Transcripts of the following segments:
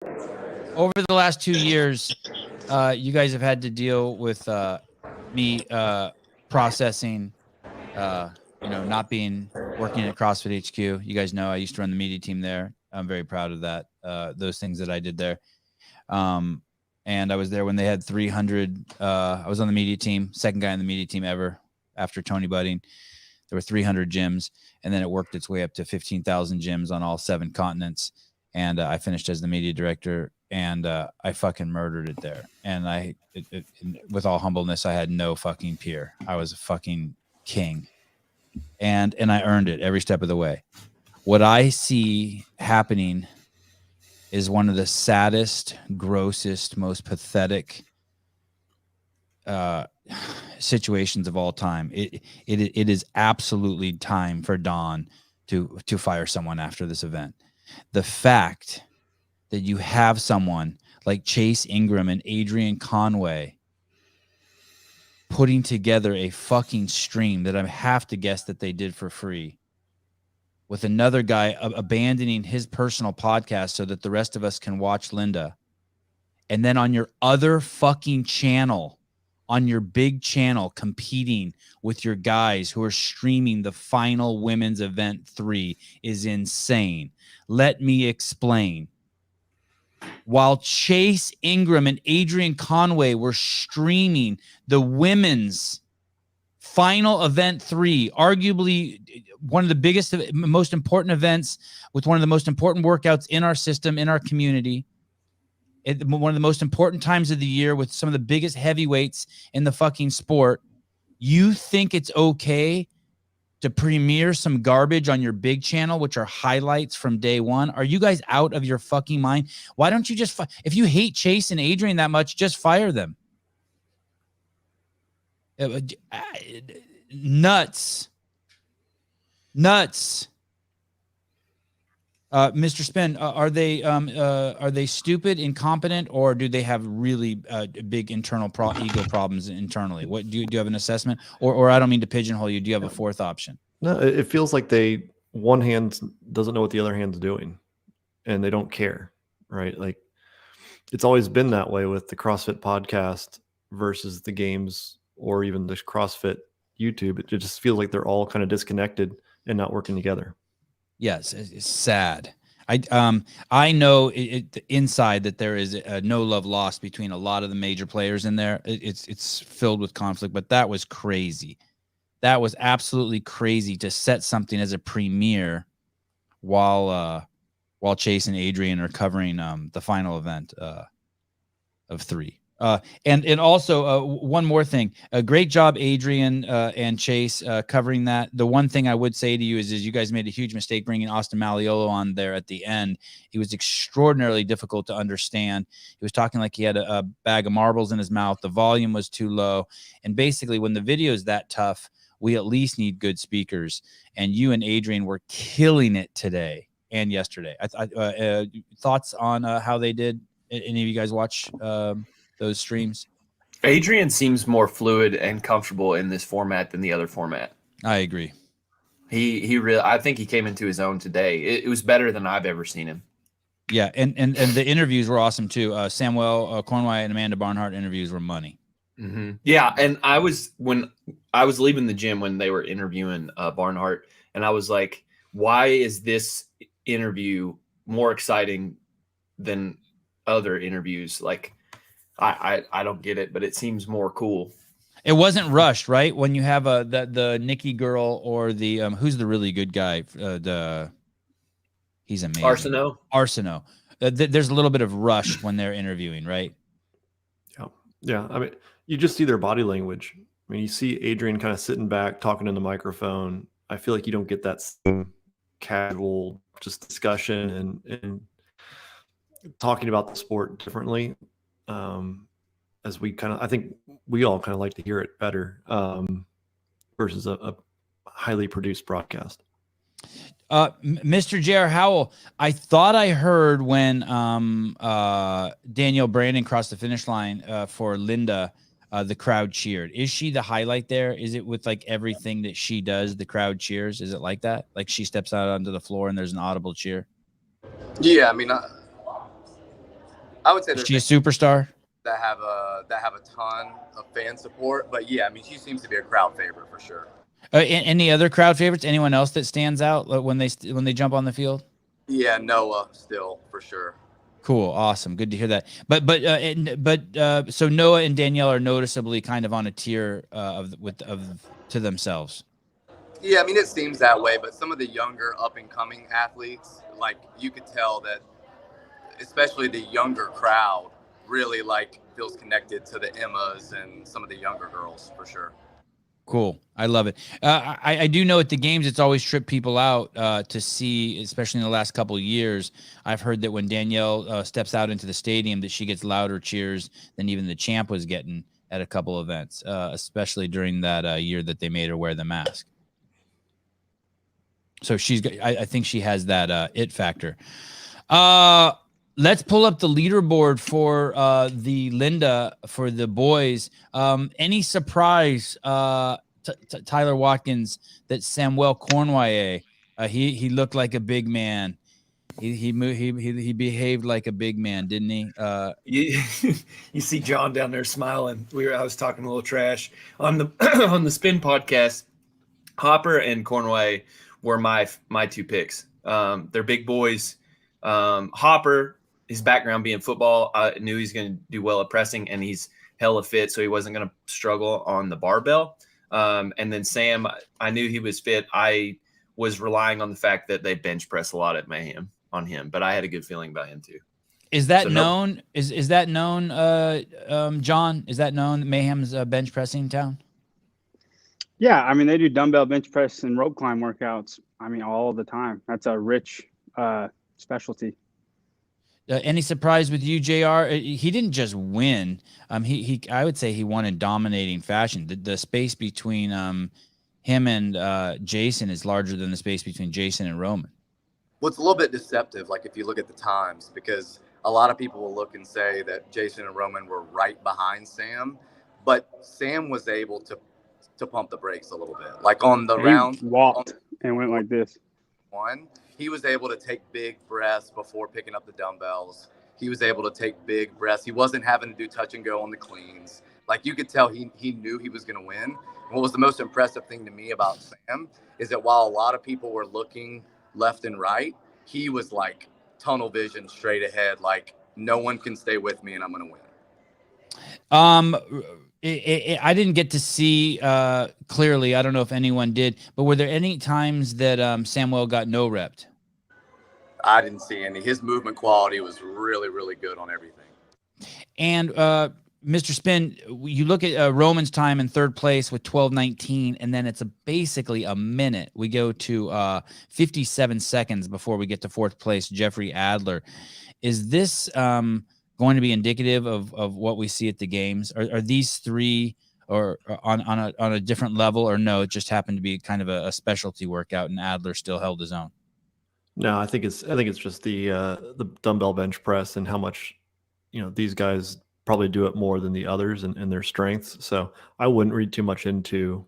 over the last 2 years, you guys have had to deal with me processing, not being working at CrossFit HQ. You guys know I used to run the media team there. I'm very proud of that. Those things that I did there. And I was there when they had 300. I was on the media team, second guy on the media team ever after Tony Budding. There were 300 gyms, and then it worked its way up to 15,000 gyms on all 7 continents. And I finished as the media director, and I fucking murdered it there. And with all humbleness, I had no fucking peer. I was a fucking king, and I earned it every step of the way. What I see happening is one of the saddest, grossest, most pathetic situations of all time. It is absolutely time for Don to fire someone after this event. The fact that you have someone like Chase Ingram and Adrian Conway putting together a fucking stream that I have to guess that they did for free, with another guy abandoning his personal podcast so that the rest of us can watch Linda. And then on your other fucking channel, on your big channel, competing with your guys who are streaming the final women's event 3 is insane. Let me explain. While Chase Ingram and Adrian Conway were streaming the women's final event 3, arguably one of the biggest, most important events with one of the most important workouts in our system, in our community, one of the most important times of the year with some of the biggest heavyweights in the fucking sport, you think it's okay to premiere some garbage on your big channel, which are highlights from day one? Are you guys out of your fucking mind? Why don't you just, if you hate Chase and Adrian that much, just fire them? Nuts. Mr. Spin, are they stupid, incompetent, or do they have really big internal ego problems internally? What do you have an assessment, or I don't mean to pigeonhole you. Do you have a fourth option? No, it feels like one hand doesn't know what the other hand's doing, and they don't care, right? Like, it's always been that way with the CrossFit podcast versus the games or even the CrossFit YouTube. It just feels like they're all kind of disconnected and not working together. Yes, it's sad. I know inside that there is no love lost between a lot of the major players in there. It's filled with conflict, but that was crazy. That was absolutely crazy to set something as a premiere while Chase and Adrian are covering the final event of 3. And also one more thing. Great job, Adrian and Chase, covering that. The one thing I would say to you is you guys made a huge mistake bringing Austin Malleolo on there at the end. He was extraordinarily difficult to understand. He was talking like he had a bag of marbles in his mouth. The volume was too low. And basically, when the video is that tough, we at least need good speakers. And you and Adrian were killing it today and yesterday. Thoughts on how they did? Any of you guys watch those streams? Adrian seems more fluid and comfortable in this format than the other format. I agree. He really, I think he came into his own today. It was better than I've ever seen him. Yeah, and the interviews were awesome too. Samuel Cornway and Amanda Barnhart interviews were money. Mm-hmm. Yeah, and when I was leaving the gym when they were interviewing Barnhart, and I was like, why is this interview more exciting than other interviews? Like, I don't get it, but it seems more cool. It wasn't rushed, right? When you have the Nikki girl or the who's the really good guy? He's amazing. Arsenault. There's a little bit of rush when they're interviewing, right? Yeah. I mean, you just see their body language. I mean, you see Adrian kind of sitting back, talking in the microphone. I feel like you don't get that same casual just discussion and talking about the sport differently. As we I think we all kind of like to hear it better versus a highly produced broadcast. Mr. J.R. Howell, I thought I heard when Danielle Brandon crossed the finish line for Linda, the crowd cheered. Is she the highlight there? Is it with like everything that she does, the crowd cheers? Is it like that? Like she steps out onto the floor and there's an audible cheer? Yeah, I mean, I would say Is there's she a superstar? that have a ton of fan support, but yeah, I mean, she seems to be a crowd favorite for sure. Any other crowd favorites? Anyone else that stands out when they jump on the field? Yeah, Noah still for sure. Cool, awesome, good to hear that. But so Noah and Danielle are noticeably kind of on a tier to themselves. Yeah, I mean, it seems that way, but some of the younger up and coming athletes, like you could tell that, especially the younger crowd, really like feels connected to the Emmas and some of the younger girls for sure. Cool. I love it. I do know at the games, it's always tripped people out to see, especially in the last couple of years. I've heard that when Danielle steps out into the stadium, that she gets louder cheers than even the champ was getting at a couple events, especially during that year that they made her wear the mask. So I think she has that it factor. Let's pull up the leaderboard for the Linda for the boys. Any surprise, Tyler Watkins, that Samuel Cornway, he looked like a big man. He behaved like a big man, didn't he? You see John down there smiling. I was talking a little trash on the on the Spin podcast. Hopper and Cornway were my two picks. They're big boys. Hopper, his background being football, I knew he's going to do well at pressing, and he's hella fit, so he wasn't going to struggle on the barbell. And then Sam, I knew he was fit. I was relying on the fact that they bench press a lot at Mayhem on him, but I had a good feeling about him too. Is that known? No. Is that known, John? Is that known, Mayhem's bench pressing town? Yeah, I mean, they do dumbbell bench press and rope climb workouts. I mean, all the time. That's a rich specialty. Any surprise with you, JR? He didn't just win. I would say he won in dominating fashion. The space between him and Jason is larger than the space between Jason and Roman. Well, it's a little bit deceptive, like if you look at the times, because a lot of people will look and say that Jason and Roman were right behind Sam, but Sam was able to pump the brakes a little bit. Like on the round, walked and went like this. He was able to take big breaths before picking up the dumbbells. He was able to take big breaths. He wasn't having to do touch and go on the cleans. Like you could tell he knew he was going to win. And what was the most impressive thing to me about Sam is that while a lot of people were looking left and right, he was like tunnel vision straight ahead. Like no one can stay with me and I'm going to win. I didn't get to see clearly. I don't know if anyone did, but were there any times that Samuel got no repped? I didn't see any. His movement quality was really, really good on everything. And Mr. Spin, you look at Roman's time in third place with 12:19, and then it's basically a minute. We go to 57 seconds before we get to fourth place, Jeffrey Adler. Is this going to be indicative of what we see at the games? Are these three or on a different level, or no, it just happened to be kind of a specialty workout and Adler still held his own? No, I think it's just the dumbbell bench press and how much, these guys probably do it more than the others and their strengths. So I wouldn't read too much into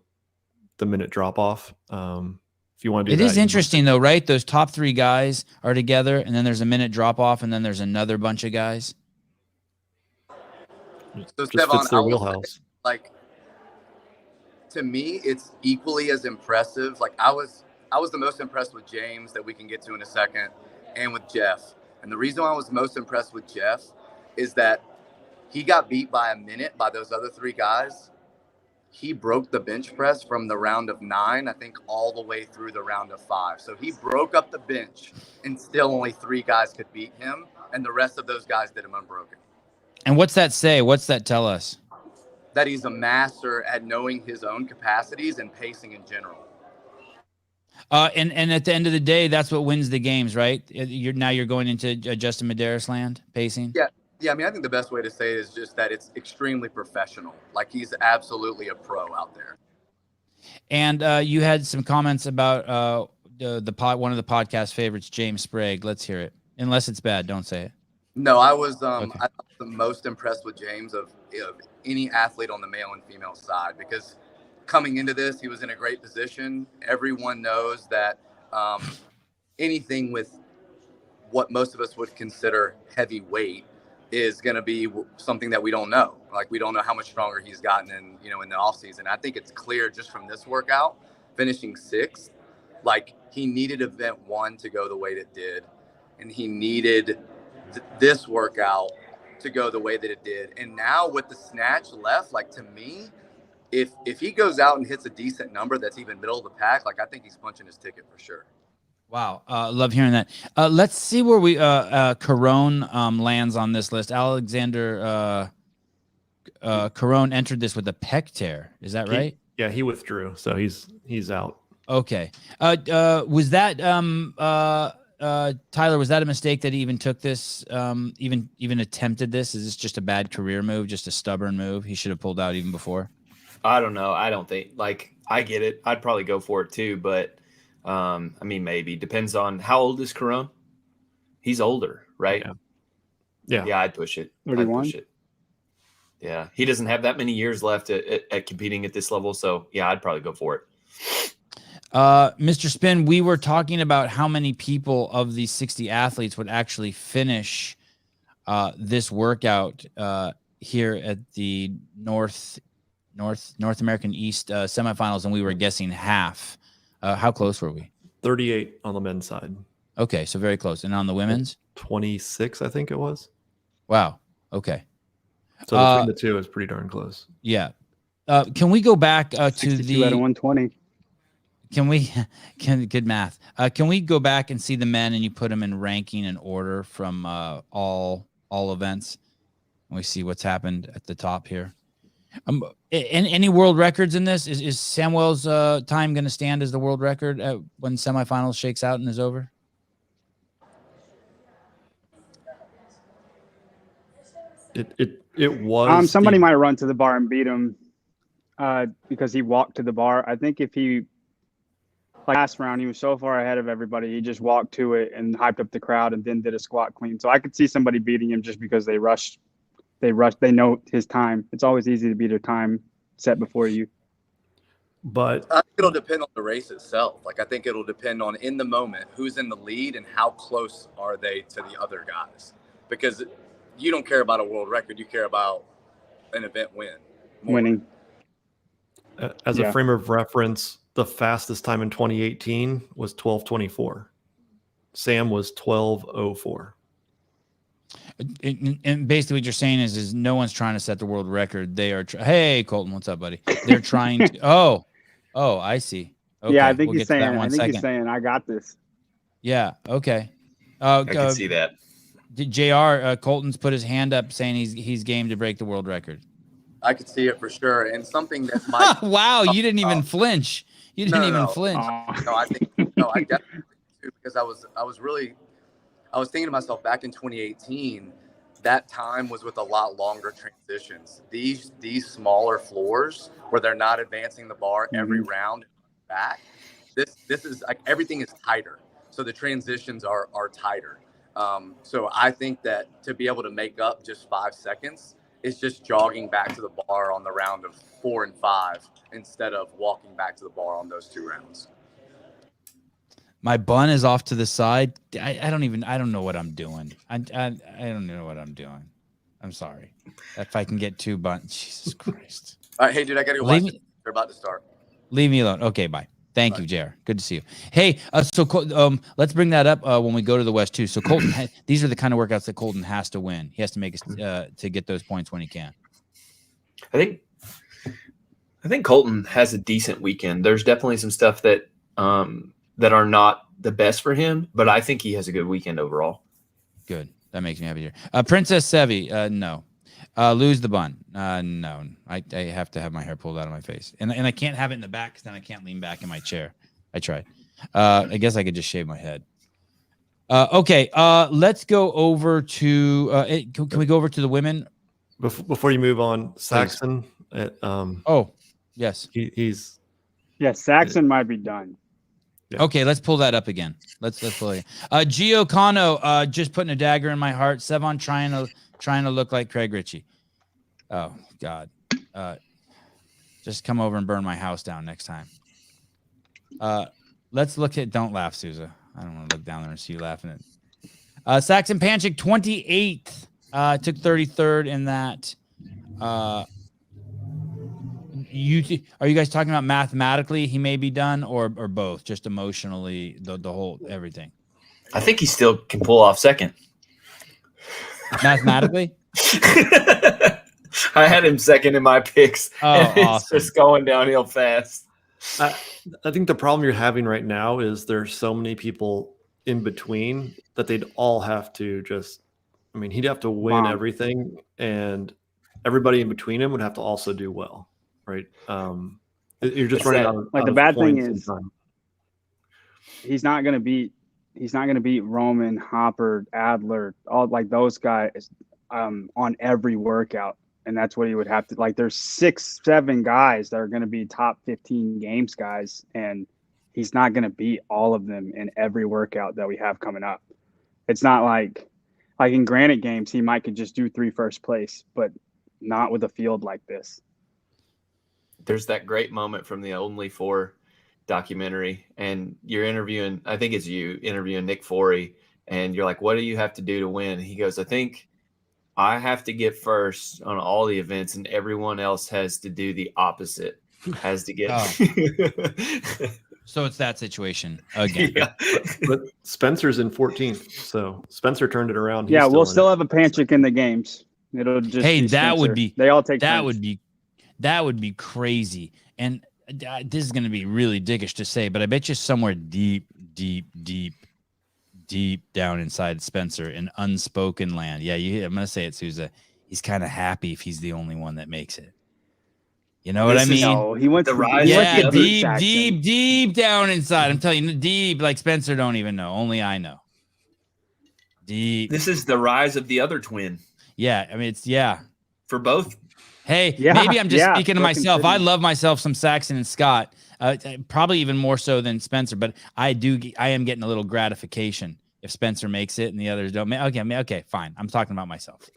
the minute drop off. If you want to do it is interesting though, right? Those top three guys are together and then there's a minute drop off and then there's another bunch of guys. So just fits their wheelhouse. Like, to me, it's equally as impressive. Like I was the most impressed with James, that we can get to in a second, and with Jeff. And the reason why I was most impressed with Jeff is that he got beat by a minute by those other three guys. He broke the bench press from the round of 9, I think, all the way through the round of 5. So he broke up the bench, and still only 3 guys could beat him, and the rest of those guys did him unbroken. And what's that say? What's that tell us? That he's a master at knowing his own capacities and pacing in general. And at the end of the day, that's what wins the games, right? You're going into Justin Medeiros land, pacing. Yeah. I mean, I think the best way to say it is just that it's extremely professional. Like he's absolutely a pro out there. And you had some comments about one of the podcast favorites, James Sprague. Let's hear it. Unless it's bad, don't say it. No, I was okay. I was the most impressed with James of any athlete on the male and female side, because coming into this, he was in a great position. Everyone knows that anything with what most of us would consider heavy weight, is going to be something that we don't know. Like, we don't know how much stronger he's gotten in the off season. I think it's clear just from this workout, finishing 6th, like, he needed event 1 to go the way that it did. And he needed this workout to go the way that it did. And now with the snatch left, like, to me, if he goes out and hits a decent number that's even middle of the pack, like, I think he's punching his ticket for sure. Wow. Love hearing that. Let's see where we Carone lands on this list. Alexander Carone entered this with a pec tear. Is that right? Yeah, he withdrew, so he's out. Okay. Was that Tyler, was that a mistake that he even took this, even attempted this? Is this just a bad career move, just a stubborn move? He should have pulled out even before. I don't know. I don't think, like, I get it. I'd probably go for it too, but I mean, maybe depends on how old is Carone. He's older, right? Yeah. I'd push it. 31? I'd push it. Yeah, he doesn't have that many years left at competing at this level, so yeah, I'd probably go for it. Mr. Spin, we were talking about how many people of these 60 athletes would actually finish this workout here at the North American East semifinals, and we were guessing half. How close were we? 38 on the men's side. Okay, so very close. And on the women's? 26, I think it was. Wow. Okay. So between the two is pretty darn close. Yeah. Can we go back to 62 out of 120. Good math. Can we go back and see the men and you put them in ranking and order from all events? And we see what's happened at the top here. Any world records in this? Is Samuel's time going to stand as the world record when semifinals shakes out and is over? It was. Somebody might run to the bar and beat him because he walked to the bar. I think if he, like last round, he was so far ahead of everybody, he just walked to it and hyped up the crowd and then did a squat clean. So I could see somebody beating him just because they rushed. They know his time. It's always easy to beat a time set before you. But I think it'll depend on the race itself. Like, I think it'll depend on, in the moment, who's in the lead and how close are they to the other guys. Because you don't care about a world record. You care about an event win. Winning. As a frame of reference, the fastest time in 2018 was 12:24. Sam was 12:04. And basically what you're saying is no one's trying to set the world record. They are. Hey, Colton, what's up, buddy? They're trying to. Oh, I see. Okay, yeah, I think he's saying. He's saying, I got this. Yeah. Okay. I can see that. JR Colton's put his hand up saying he's game to break the world record. I could see it for sure. And something that might. Wow, you didn't even flinch. You didn't even flinch. No, I definitely do, because I was thinking to myself back in 2018, that time was with a lot longer transitions. These smaller floors where they're not advancing the bar every round back. This is like, everything is tighter. So the transitions are tighter. So I think that to be able to make up just 5 seconds is just jogging back to the bar on the round of 4 and 5 instead of walking back to the bar on those 2 rounds. My bun is off to the side. I don't know what I'm doing. I don't know what I'm doing. I'm sorry. If I can get 2 buns, Jesus Christ. All right, hey dude, I gotta go watch it. They're about to start. Leave me alone. Okay, bye. Thank you, JR. Good to see you. Hey, so let's bring that up when we go to the West too. So Colton, these are the kind of workouts that Colton has to win. He has to make to get those points when he can. I think Colton has a decent weekend. There's definitely some stuff that are not the best for him, but I think he has a good weekend overall. Good. That makes me happy here. Princess Sevi, no. Lose the bun. No. I have to have my hair pulled out of my face. And I can't have it in the back because then I can't lean back in my chair. I tried. I guess I could just shave my head. Okay. Let's go over to can we go over to the women? Before you move on, Saxon. Yes. He's. Yeah, Saxon might be done. Yeah. Okay, let's pull that up again. Let's pull it. Gio Cano, just putting a dagger in my heart. Sevan trying to look like Craig Ritchie. Oh God. Just come over and burn my house down next time. Let's look at. Don't laugh, Souza. I don't want to look down there and see you laughing at. Saxon Panchik 28th Took 33rd in that. Are you guys talking about mathematically he may be done or both? Just emotionally, the whole everything. I think he still can pull off second. Mathematically? I had him second in my picks. Oh, and it's awesome. just going downhill fast. I think the problem you're having right now is there's so many people in between that they'd all have to he'd have to win everything, and everybody in between him would have to also do well, right? You're just running out of like out the of bad thing points and is time. he's not gonna beat Roman, Hopper, Adler, all like those guys on every workout. And that's what he would have to like. There's 6-7 guys that are going to be top 15 games guys, and he's not going to beat all of them in every workout that we have coming up. It's not like in Granite games, he might could just do 3 first place, but not with a field like this. There's that great moment from the Only Four documentary, and you're interviewing, I think it's you interviewing Nick Forey, and you're like, what do you have to do to win? He goes, I think I have to get first on all the events, and everyone else has to do the opposite. Has to get. So it's that situation again. Yeah. But Spencer's in 14th, so Spencer turned it around. Yeah, we'll still have a Panchik in the games. It'll just Hey, be that would Spencer. be They all take that turns. would be crazy. And this is going to be really dickish to say, but I bet you somewhere deep down inside Spencer in unspoken land. Yeah, I'm going to say it, Souza. He's kind of happy if he's the only one that makes it. You know what I mean? No, he went The to rise Yeah, of the other deep down inside. I'm telling you, deep, like Spencer don't even know. Only I know. Deep. This is the rise of the other twin Yeah, I mean, for both. Hey, Yeah, maybe I'm just yeah, speaking to fucking myself. I kidding. love myself some Saxon and Scott, probably even more so than Spencer. But I am getting a little gratification if Spencer makes it and the others don't. Okay, fine. I'm talking about myself.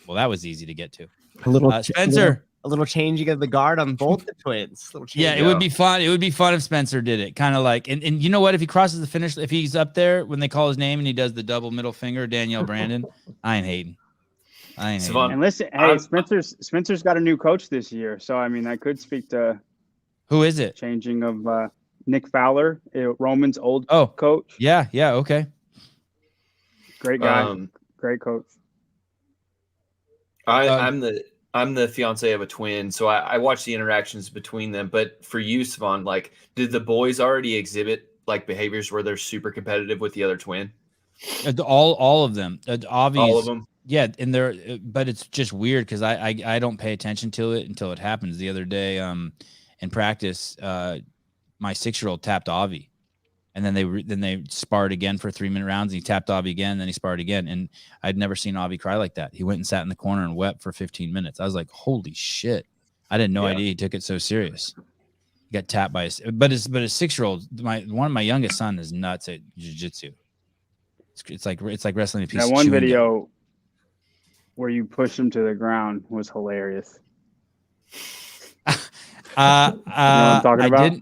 Well, that was easy to get to. A little Spencer. a little changing of the guard on both the twins. Yeah, it would be fun. It would be fun if Spencer did it. Kind of like, and you know what? If he crosses the finish, if he's up there when they call his name and he does the double middle finger, Danielle Brandon, I ain't hating. Sevan, And listen, hey, Spencer's got a new coach this year, so I mean that could speak to Who is it? changing of Nick Fowler, Roman's old Oh, coach. yeah, okay. Great guy, great coach. I'm the fiance of a twin, so I watch the interactions between them. But for you, Sevan, like, did the boys already exhibit like behaviors where they're super competitive with the other twin? All of them. Obvious. All of them. Yeah, and but it's just weird because I don't pay attention to it until it happens. The other day, in practice, my 6-year-old tapped Avi, and then they sparred again for 3-minute rounds. And he tapped Avi again, and then he sparred again, and I'd never seen Avi cry like that. He went and sat in the corner and wept for 15 minutes. I was like, holy shit! I didn't know idea he took it so serious. He got tapped by his 6-year-old. One of my youngest son is nuts at jiu-jitsu. It's like wrestling a piece That of one chewing gum. video where you pushed him to the ground was hilarious. You know what I'm talking about?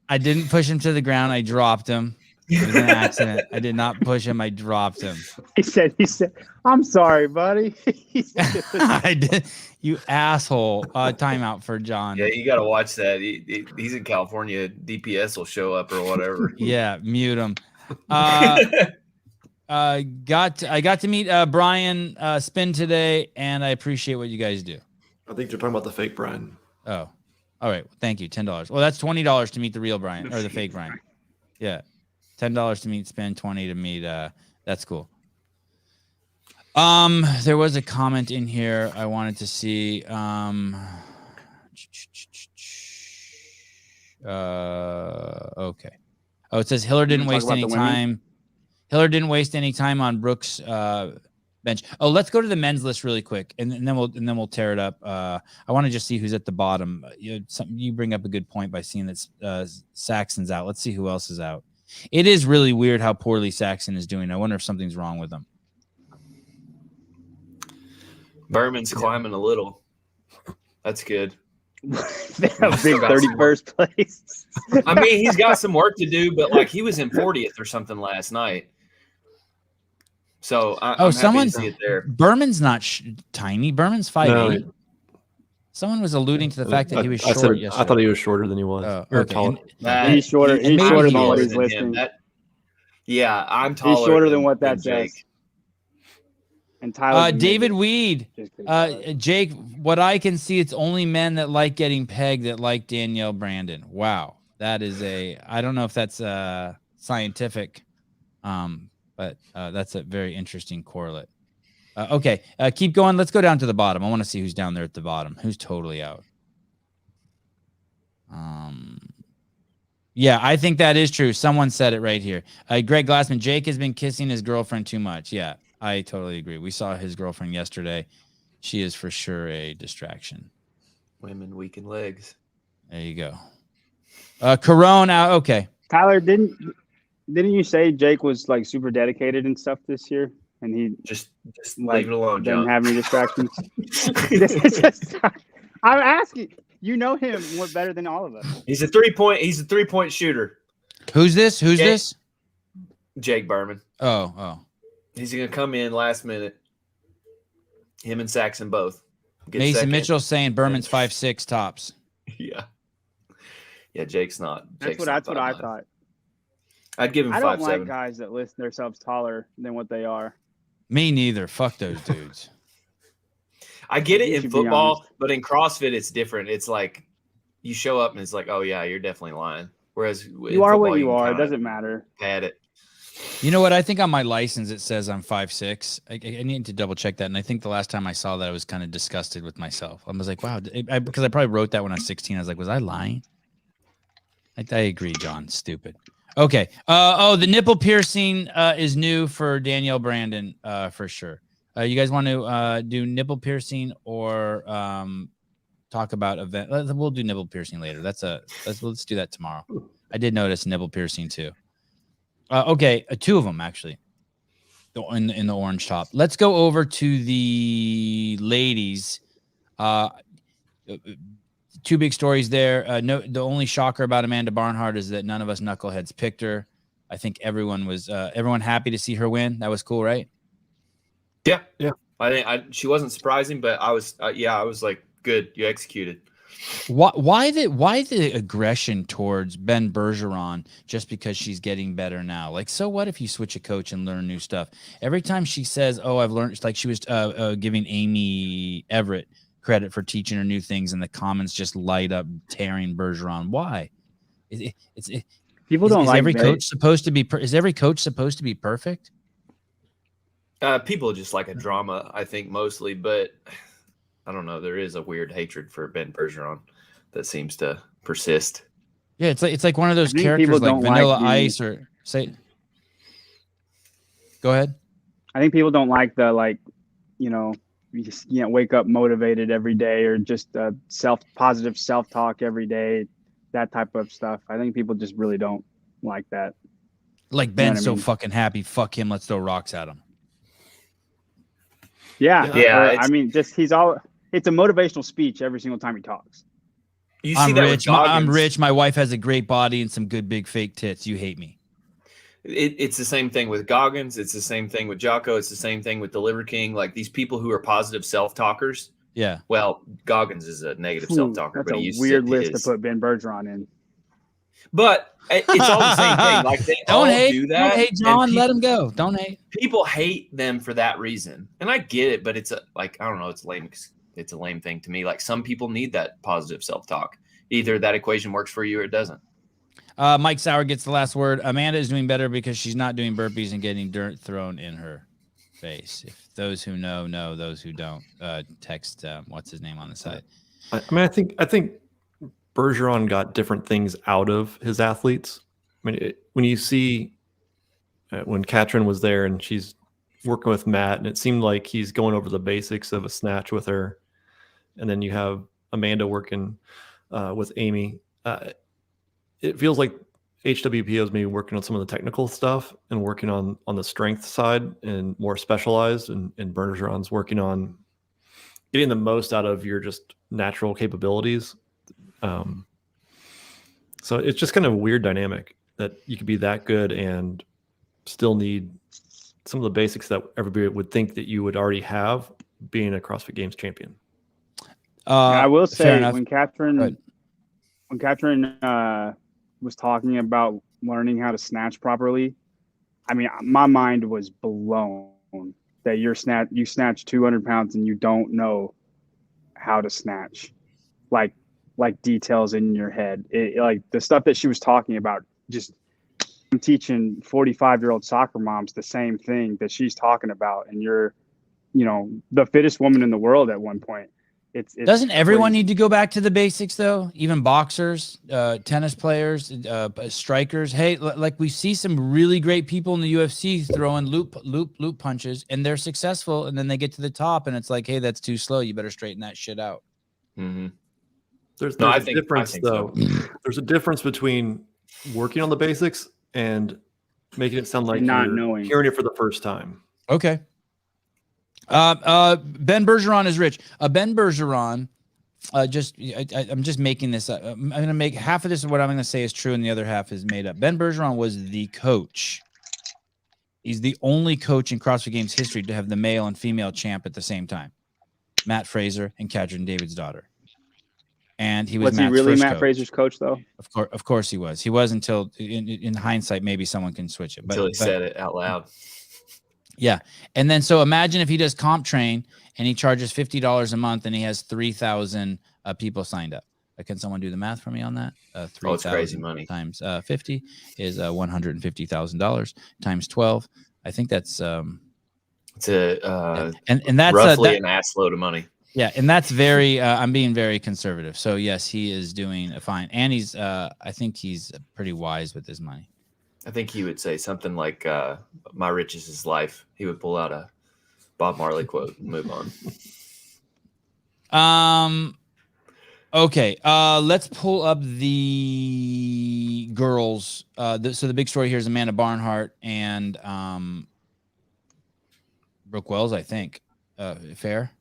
I didn't push him to the ground. I dropped him. It was an accident. I did not push him. I dropped him. He said, "I'm sorry, buddy." He said, I did. You asshole. Timeout for John. Yeah, you got to watch that. He's in California. DPS will show up or whatever. Yeah, mute him. I got to meet Brian Spin today, and I appreciate what you guys do. I think you're talking about the fake Brian. Oh, all right. Thank you. $10. Well, that's $20 to meet the real Brian or the fake Brian. Yeah, $10 to meet Spin, 20 to meet. That's cool. There was a comment in here I wanted to see. Okay. Oh, it says Hiller didn't talk waste about any the women? time. Hiller didn't waste any time on Brooks' bench. Oh, let's go to the men's list really quick, and then we'll tear it up. I want to just see who's at the bottom. You bring up a good point by seeing that Saxon's out. Let's see who else is out. It is really weird how poorly Saxon is doing. I wonder if something's wrong with him. Berman's climbing a little. That's good. They have big 31st place. I mean, he's got some work to do, but like he was in 40th or something last night. So I'm happy to see it there. Berman's not tiny. Berman's 5'8". No, Someone was alluding to the fact that he was I short said, yesterday. I thought he was shorter than he was. Oh, Or okay. taller. He's shorter. And He's maybe shorter he than what is. he's listing. Yeah, I'm taller. He's shorter than what that Jake. says. And Tyler. David Weed. Just kidding. Jake, what I can see, it's only men that like getting pegged that like Danielle Brandon. Wow. That is I don't know if that's scientific, but that's a very interesting correlate. Okay, keep going. Let's go down to the bottom. I want to see who's down there at the bottom. Who's totally out? Yeah, I think that is true. Someone said it right here. Greg Glassman, Jake has been kissing his girlfriend too much. Yeah, I totally agree. We saw his girlfriend yesterday. She is for sure a distraction. Women weaken legs. There you go. Corona. Okay. Tyler, didn't you say Jake was like super dedicated and stuff this year? And he Just like, leave it alone, didn't John. have any distractions. I'm asking. You know him better than all of us. He's a 3-point shooter. Who's this? Who's Jake. this? Jake Berman. Oh. He's gonna come in last minute. Him and Saxon both. Get Mason second. Mitchell saying Berman's 5'6" tops. Yeah. Yeah, Jake's not. That's what I thought. I'd give him I don't 5'7". like guys that list themselves taller than what they are. Me neither. Fuck those dudes. I get it You in should be football, honest. but in CrossFit, it's different. It's like you show up and it's like, oh yeah, you're definitely lying. Whereas You are what you are. It doesn't matter. Pad it. You know what? I think on my license it says I'm 5'6". I need to double check that. And I think the last time I saw that, I was kind of disgusted with myself. I was like, wow, because I probably wrote that when I was 16. I was like, was I lying? I agree, John. Stupid. Okay. The nipple piercing is new for Danielle Brandon for sure. You guys want to do nipple piercing or talk about event? We'll do nipple piercing later. Let's do that tomorrow. I did notice nipple piercing too. Okay, two of them actually. In the orange top. Let's go over to the ladies. Two big stories there. The only shocker about Amanda Barnhart is that none of us knuckleheads picked her. I think everyone was happy to see her win. That was cool, right? Yeah. I think she wasn't surprising, but I was like, good, you executed. Why the aggression towards Ben Bergeron just because she's getting better now? Like, so what if you switch a coach and learn new stuff? Every time she says, "Oh, I've learned," it's like she was giving Amy Everett credit for teaching her new things, and the comments just light up tearing Bergeron. Why? People don't like every coach supposed to be. Is every coach supposed to be perfect? People just like a drama, I think, mostly, but I don't know. There is a weird hatred for Ben Bergeron that seems to persist. Yeah, it's like one of those I think characters people like don't Vanilla like Ice or say. Go ahead. I think people don't like the you just wake up motivated every day or just positive self-talk every day, that type of stuff. I think people just really don't like that. Like Ben's so fucking happy. Fuck him. Let's throw rocks at him. Yeah. I mean, just it's a motivational speech every single time he talks. You see I'm that rich. with Goggins. I'm rich. My wife has a great body and some good big fake tits. You hate me. It's the same thing with Goggins. It's the same thing with Jocko. It's the same thing with the Liver King. Like these people who are positive self-talkers. Yeah. Well, Goggins is a negative self-talker, That's but a he used weird to list to put Ben Bergeron in. But it's all the same thing. Like they Don't all hate. do that. Don't hate, John. Let him go. Don't hate. People hate them for that reason, and I get it. But it's I don't know. It's lame. It's a lame thing to me. Like some people need that positive self-talk. Either that equation works for you or it doesn't. Mike Sauer gets the last word. Amanda is doing better because she's not doing burpees and getting dirt thrown in her face. If those who know, those who don't, text what's his name on the side. I mean, I think Bergeron got different things out of his athletes. I mean, when you see when Katrin was there and she's working with Matt, and it seemed like he's going over the basics of a snatch with her, and then you have Amanda working with Amy. It feels like HWPO is maybe working on some of the technical stuff and working on the strength side and more specialized, and Bergeron's working on getting the most out of your just natural capabilities. So it's just kind of a weird dynamic that you could be that good and still need some of the basics that everybody would think that you would already have being a CrossFit Games champion. I will fair say enough. when Go ahead. Catherine was talking about learning how to snatch properly, I mean, my mind was blown that you snatch 200 pounds and you don't know how to snatch, like details in your head. Like the stuff that she was talking about, just I'm teaching 45-year-old soccer moms the same thing that she's talking about, and you're, the fittest woman in the world at one point. It's Doesn't everyone crazy. need to go back to the basics though? Even boxers, tennis players, strikers. Hey, like we see some really great people in the UFC throwing loop punches, and they're successful. And then they get to the top, and it's like, hey, that's too slow. You better straighten that shit out. Mm-hmm. There's No, I a difference think so. though. There's a difference between working on the basics and making it sound like Not you're knowing. hearing it for the first time. Okay. Ben Bergeron is rich. Ben Bergeron, I'm just making this up. I'm going to make half of this of what I'm going to say is true, and the other half is made up. Ben Bergeron was the coach. He's the only coach in CrossFit Games history to have the male and female champ at the same time. Matt Fraser and Katrin David's daughter. And he was he Matt's really first Matt coach. Fraser's coach though? Of course he was. He was until in hindsight, maybe someone can switch it. Until he said it out loud. Yeah. And then so imagine if he does comp train and he charges $50 a month and he has 3,000 people signed up. Can someone do the math for me on that? 3,000 it's crazy money. times 50 is $150,000 times 12. I think that's It's a and that's roughly an ass load of money. Yeah, and that's very I'm being very conservative. So yes, he is doing fine. And he's I think he's pretty wise with his money. I think he would say something like, my riches is life. He would pull out a Bob Marley quote and move on. Okay. Let's pull up the girls. So the big story here is Amanda Barnhart and Brooke Wells, I think. Fair?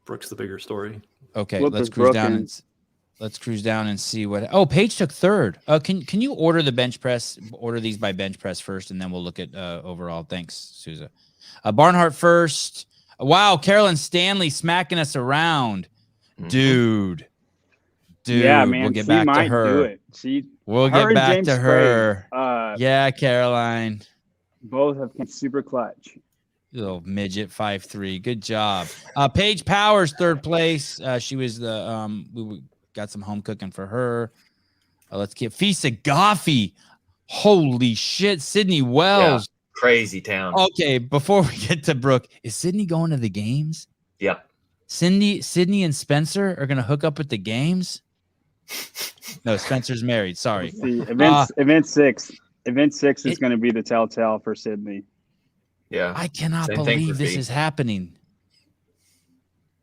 Brooke's the bigger story. Okay, What let's does cruise Brooke down in? and let's cruise down and see what. Oh, Paige took third. Can you order the bench press? Order these by bench press first, and then we'll look at overall. Thanks, Souza. Barnhart first. Wow, Carolyn Stanley smacking us around, dude. Yeah, man. We'll get she back might to her. do it. We'll her get and back James to her. Spray, Yeah, Caroline. both have been super clutch. Little midget 5'3". Good job. Paige Powers, third place. She was the we got some home cooking for her. Let's get Fisa Goffey. Holy shit, Sydney Wells. Yeah, crazy town. Okay, before we get to Brooke, is Sydney going to the games? Yep. Sydney and Spencer are gonna hook up at the games. No, Spencer's married. Sorry. See, event six is going to be the telltale for Sydney. Yeah. I cannot Same thing believe for this Fee. is happening.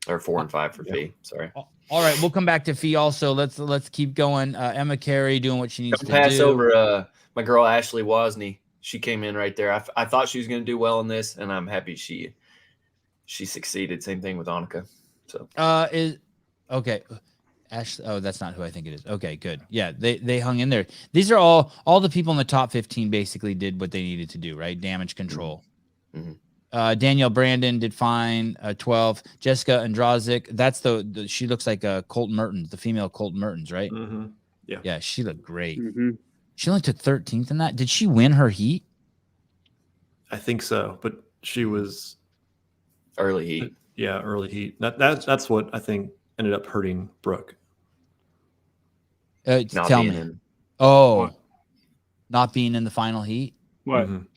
Or 4 and 5 for Fee. Sorry. All right, we'll come back to Fee also. Let's keep going. Emma Carey doing what she needs Don't to pass do. over my girl Ashley Wozni. She came in right there. I thought she was going to do well in this, and I'm happy she succeeded. Same thing with Annika. So Is okay. Ashley, oh, that's not who I think it is. Okay, good. Yeah, they hung in there. These are all the people in the top 15 basically did what they needed to do, right? Damage control. Mhm. Danielle Brandon did fine, 12. Jessica Andrazik, that's the she looks like Colton Mertens, the female Colton Mertens, right? Mm-hmm. Yeah, she looked great. Mm-hmm. She only took 13th in that. Did she win her heat? I think so, but she was early heat. early heat. That's what I think ended up hurting Brooke. Not Tell being me. in. Oh, not being in the final heat. What? Mhm.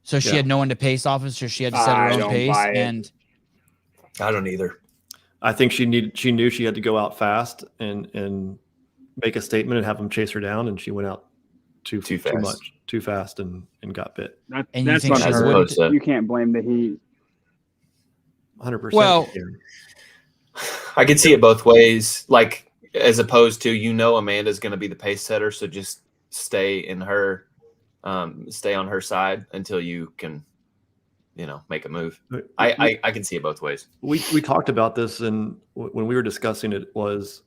So she Yeah. had no one to pace off of, so she had to set her I own don't pace. buy it. And I don't either. I think she knew she had to go out fast and make a statement and have them chase her down, and she went out too fast and got bit. And you That's think not she her. wouldn't- You can't blame the heat. 100%. Well- I could see it both ways. Like, as opposed to, Amanda's going to be the pace setter, so just stay on her side until you can, make a move. I can see it both ways. We talked about this, and when we were discussing it, was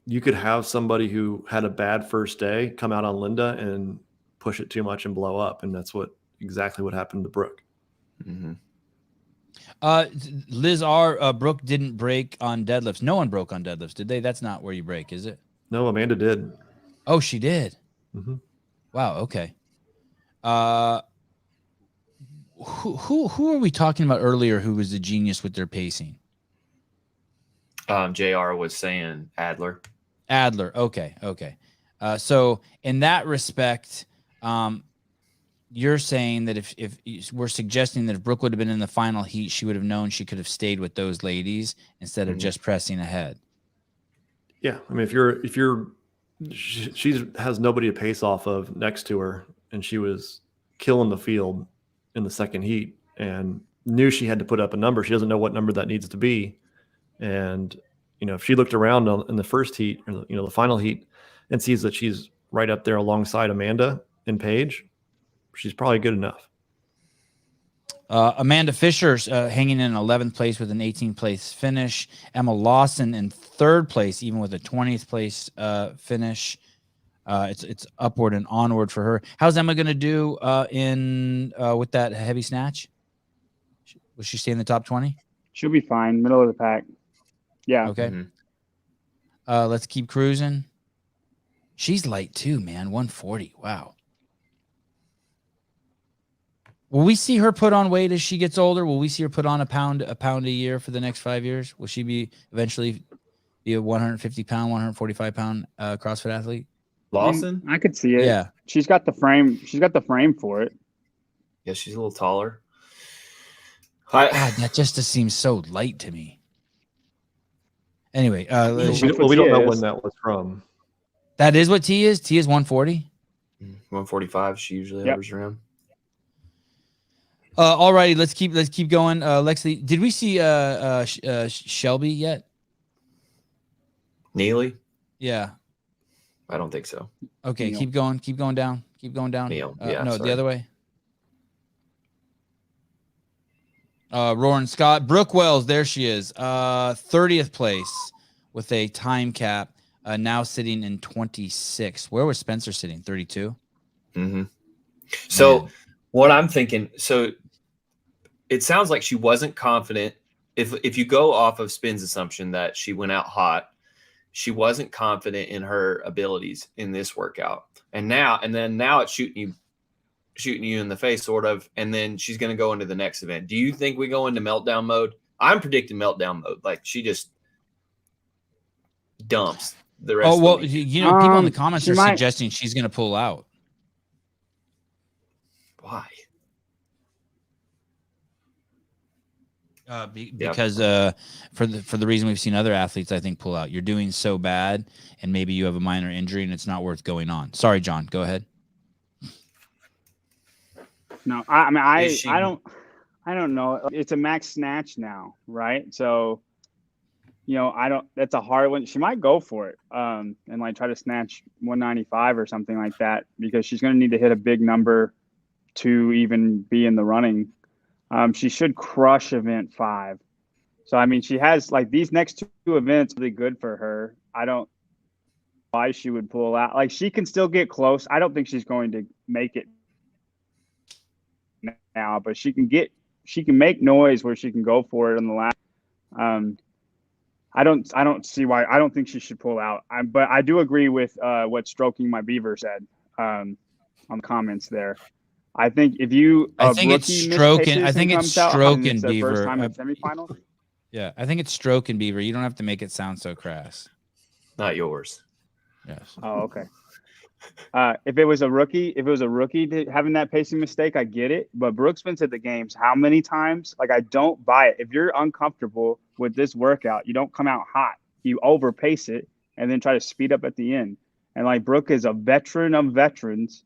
you could have somebody who had a bad first day come out on Linda and push it too much and blow up, and that's exactly what happened to Brooke. Mm-hmm. Liz R. Brooke didn't break on deadlifts. No one broke on deadlifts, did they? That's not where you break, is it? No, Amanda did. Oh, she did. Mm-hmm. Wow. Okay. Who are we talking about earlier? Who was the genius with their pacing? JR was saying Adler. Okay. So in that respect, you're saying that if we're suggesting that if Brooke would have been in the final heat, she would have known she could have stayed with those ladies instead of just pressing ahead. Yeah, I mean, she has nobody to pace off of next to her, and she was killing the field in the second heat, and knew she had to put up a number. She doesn't know what number that needs to be, and if she looked around in the first heat, or the final heat, and sees that she's right up there alongside Amanda and Paige, she's probably good enough. Amanda Fisher's hanging in 11th place with an 18th place finish. Emma Lawson in 3rd place, even with a 20th place finish. It's upward and onward for her. How's Emma going to do with that heavy snatch? Will she stay in the top 20? She'll be fine. Middle of the pack. Yeah. Okay. Let's keep cruising. She's light too, man. 140. Wow. Will we see her put on weight as she gets older? Will we see her put on a pound a year for the next 5 years? Will she eventually be a 150 pound, 145 pound CrossFit athlete? Lawson? I could see it. Yeah. She's got the frame. She's got the frame for it. Yeah, she's a little taller. God, that just seems so light to me. Anyway, we don't know when that was from. That is what T is. T is 140. 145. She usually hovers around. All righty, let's keep going. Lexley, did we see Shelby yet? Neely? Yeah. I don't think so. Okay, Neil. keep going down. Neil. No, sorry. the other way. Roaring Scott. Brooke Wells, there she is. 30th place with a time cap, now sitting in 26. Where was Spencer sitting? 32? Mm-hmm. So Man. what I'm thinking, it sounds like she wasn't confident. If you go off of Spin's assumption that she went out hot, she wasn't confident in her abilities in this workout. And now it's shooting you in the face, sort of, and then she's going to go into the next event. Do you think we go into meltdown mode? I'm predicting meltdown mode. Like, she just dumps the rest. Oh, well, of the people in the comments are might. suggesting she's going to pull out. Why? Because for the reason we've seen other athletes, I think, pull out. You're doing so bad, and maybe you have a minor injury, and it's not worth going on. Sorry, John. Go ahead. No, I don't know. It's a max snatch now, right? So, that's a hard one. She might go for it, and like try to snatch 195 or something like that, because she's going to need to hit a big number to even be in the running. She should crush event 5. So, I mean, she has like these next 2 events really good for her. I don't know why she would pull out. Like, she can still get close. I don't think she's going to make it now, but she can make noise where she can go for it on the last. I don't see why. I don't think she should pull out. But I do agree with what Stroking My Beaver said on the comments there. I think if you, I think it's Stroking. I think it's Stroking Beaver. First time in semifinals. Yeah, I think it's Stroking Beaver. You don't have to make it sound so crass. Not yours. Yes. Oh, okay. If it was a rookie having that pacing mistake, I get it. But Brooke's been to the games how many times? Like, I don't buy it. If you're uncomfortable with this workout, you don't come out hot. You overpace it and then try to speed up at the end. And like, Brooke is a veteran of veterans.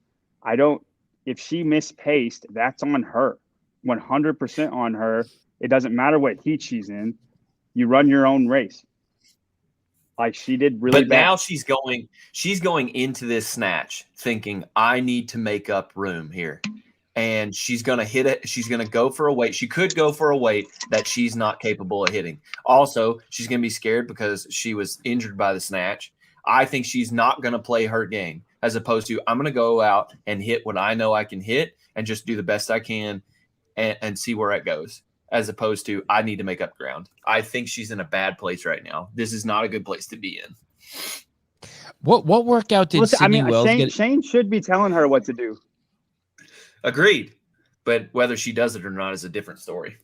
If she mispaced, that's on her. 100% on her. It doesn't matter what heat she's in. You run your own race. Like, she did really bad. But now she's going into this snatch thinking, I need to make up room here. And she's going to hit it. She's going to go for a weight. She could go for a weight that she's not capable of hitting. Also, she's going to be scared because she was injured by the snatch. I think she's not going to play her game, as opposed to, I'm going to go out and hit what I know I can hit and just do the best I can and see where it goes, as opposed to I need to make up ground. I think she's in a bad place right now. This is not a good place to be in. What workout did Listen, Sydney Wells Shane, get? Shane should be telling her what to do. Agreed. But whether she does it or not is a different story.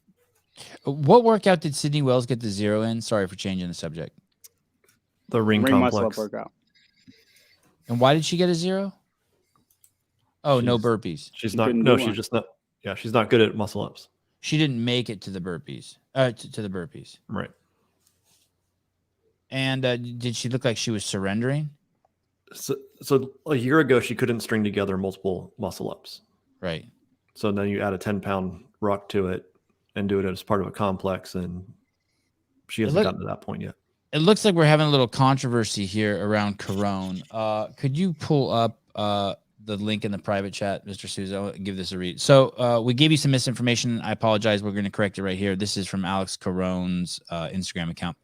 What workout did Sydney Wells get the 0 in? Sorry for changing the subject. The ring muscle up complex. workout. And why did she get a 0? Oh, no burpees. She's not. No, she's just not. Yeah, she's not good at muscle ups. She didn't make it to the burpees. To the burpees. Right. And did she look like she was surrendering? So a year ago, she couldn't string together multiple muscle ups. Right. So then you add a 10-pound ruck to it and do it as part of a complex, and she hasn't gotten to that point yet. It looks like we're having a little controversy here around Corone. Could you pull up the link in the private chat, Mr. Souza? I'll give this a read. So we gave you some misinformation. I apologize. We're going to correct it right here. This is from Alex Corone's Instagram account.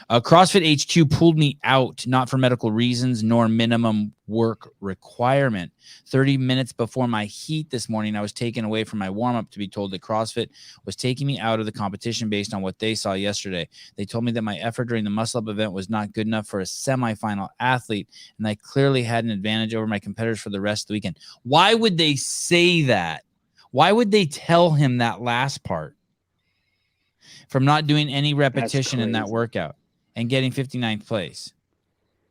CrossFit HQ pulled me out, not for medical reasons, nor minimum work requirement. 30 minutes before my heat this morning, I was taken away from my warm-up to be told that CrossFit was taking me out of the competition based on what they saw yesterday. They told me that my effort during the muscle-up event was not good enough for a semifinal athlete, and I clearly had an advantage over my competitors for the rest of the weekend. Why would they say that? Why would they tell him that last part? From not doing any repetition in that workout and getting 59th place.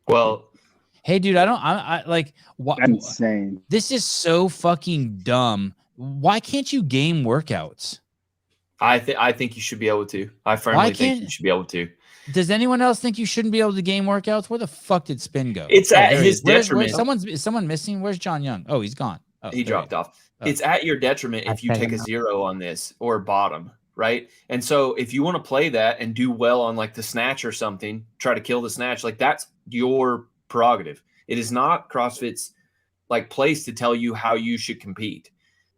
Well, hey, dude, I like what? Insane. This is so fucking dumb. Why can't you game workouts? I think you should be able to. I firmly think you should be able to. Does anyone else think you shouldn't be able to game workouts? Where the fuck did Spin go? It's at his detriment. Is someone missing? Where's John Young? Oh, he's gone. Oh, he dropped off. Oh. It's at your detriment if you take a 0 on this or bottom. Right. And so if you want to play that and do well on like the snatch or something, try to kill the snatch, like that's your prerogative. It is not CrossFit's like place to tell you how you should compete.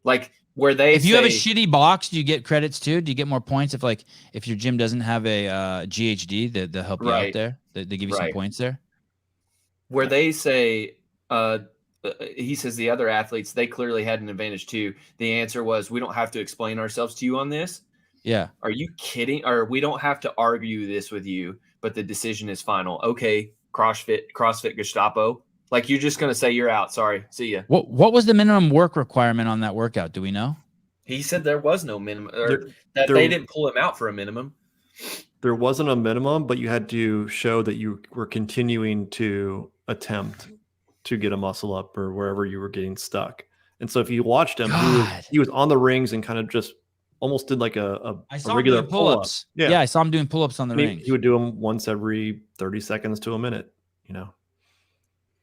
Like where they if you have a shitty box, do you get credits too? Do you get more points if your gym doesn't have a GHD they'll help you out there? They give you some points there? Where they say he says the other athletes, they clearly had an advantage too. The answer was, we don't have to explain ourselves to you on this. Yeah. Are you kidding? Or we don't have to argue this with you, but the decision is final. Okay, CrossFit Gestapo. Like you're just gonna say you're out. Sorry. See ya. What was the minimum work requirement on that workout? Do we know? He said there was no minimum, or that they didn't pull him out for a minimum. There wasn't a minimum, but you had to show that you were continuing to attempt to get a muscle up or wherever you were getting stuck. And so if you watched him, he was on the rings and kind of just almost did like a regular pull-ups. Yeah, I saw him doing pull-ups on the rings. He would do them once every 30 seconds to a minute, you know.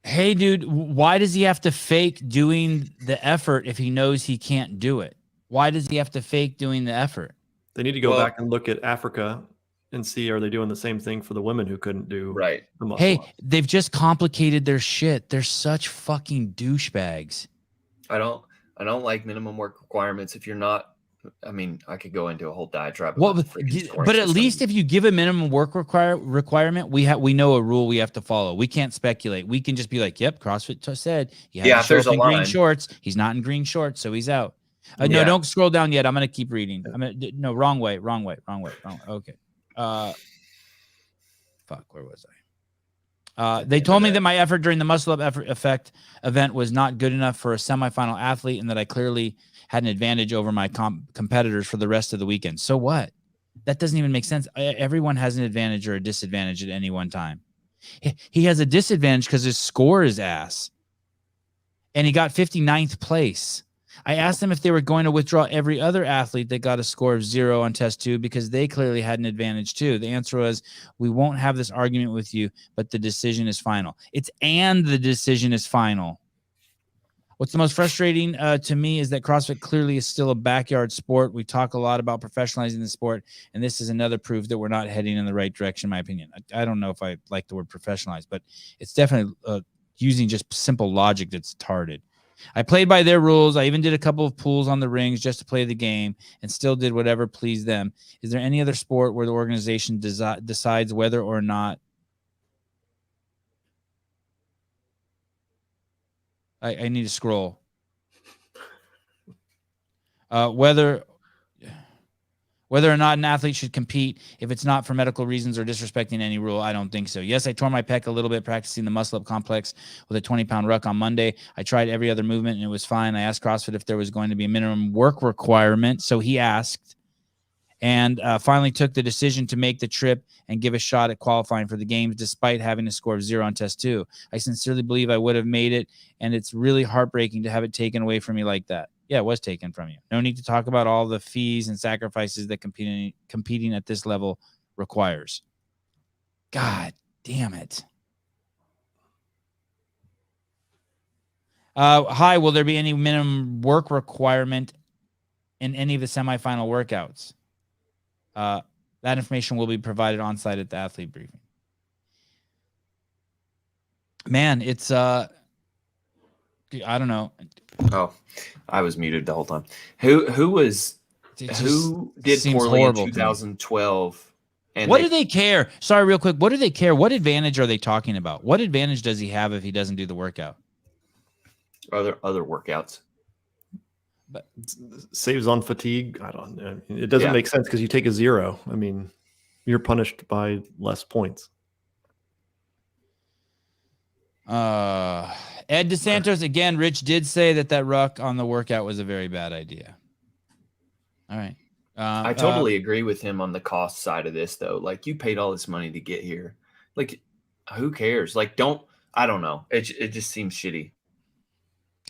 Hey, dude, why does he have to fake doing the effort if he knows he can't do it? Why does he have to fake doing the effort? They need to go back and look at Africa and see, are they doing the same thing for the women who couldn't do the muscle Hey, ups? they've just complicated their shit. They're such fucking douchebags. I don't like minimum work requirements if you're not. I mean, I could go into a whole diatribe. Well, but at least if you give a minimum work requirement, we know a rule we have to follow. We can't speculate. We can just be like, "Yep, CrossFit said he had to show up in green shorts. He's not in green shorts, so he's out." No, don't scroll down yet. I'm gonna keep reading. No, wrong way. Okay. Fuck, where was I? They told me that my effort during the muscle up effect event was not good enough for a semifinal athlete, and that I clearly had an advantage over my competitors for the rest of the weekend. So what? That doesn't even make sense. Everyone has an advantage or a disadvantage at any one time. He has a disadvantage because his score is ass. And he got 59th place. I asked them if they were going to withdraw every other athlete that got a score of 0 on test 2 because they clearly had an advantage too. The answer was, we won't have this argument with you, but the decision is final. The decision is final. What's the most frustrating to me is that CrossFit clearly is still a backyard sport. We talk a lot about professionalizing the sport, and this is another proof that we're not heading in the right direction, in my opinion. I don't know if I like the word professionalized, but it's definitely using just simple logic that's tarded. I played by their rules. I even did a couple of pulls on the rings just to play the game and still did whatever pleased them. Is there any other sport where the organization decides whether or not I need to scroll. Whether Whether or not an athlete should compete, if it's not for medical reasons or disrespecting any rule, I don't think so. Yes, I tore my pec a little bit practicing the muscle-up complex with a 20-pound ruck on Monday. I tried every other movement, and it was fine. I asked CrossFit if there was going to be a minimum work requirement, so he asked, and finally took the decision to make the trip and give a shot at qualifying for the games despite having a score of 0 on test 2. I sincerely believe I would have made it, and it's really heartbreaking to have it taken away from me like that. Yeah, it was taken from you. No need to talk about all the fees and sacrifices that competing at this level requires. God damn it. Hi, will there be any minimum work requirement in any of the semifinal workouts? That information will be provided on site at the athlete briefing. Man, it's I don't know. Oh, I was muted the whole time. Who did poorly in 2012? And what do they care? Sorry, real quick. What do they care? What advantage are they talking about? What advantage does he have if he doesn't do the workout? Other workouts. But saves on fatigue. I don't know. It doesn't make sense because you take a 0. I mean, you're punished by less points. Ed DeSantos, again, Rich did say that ruck on the workout was a very bad idea. All right. I totally agree with him on the cost side of this, though. Like, you paid all this money to get here. Like, who cares? Like, I don't know. It just seems shitty.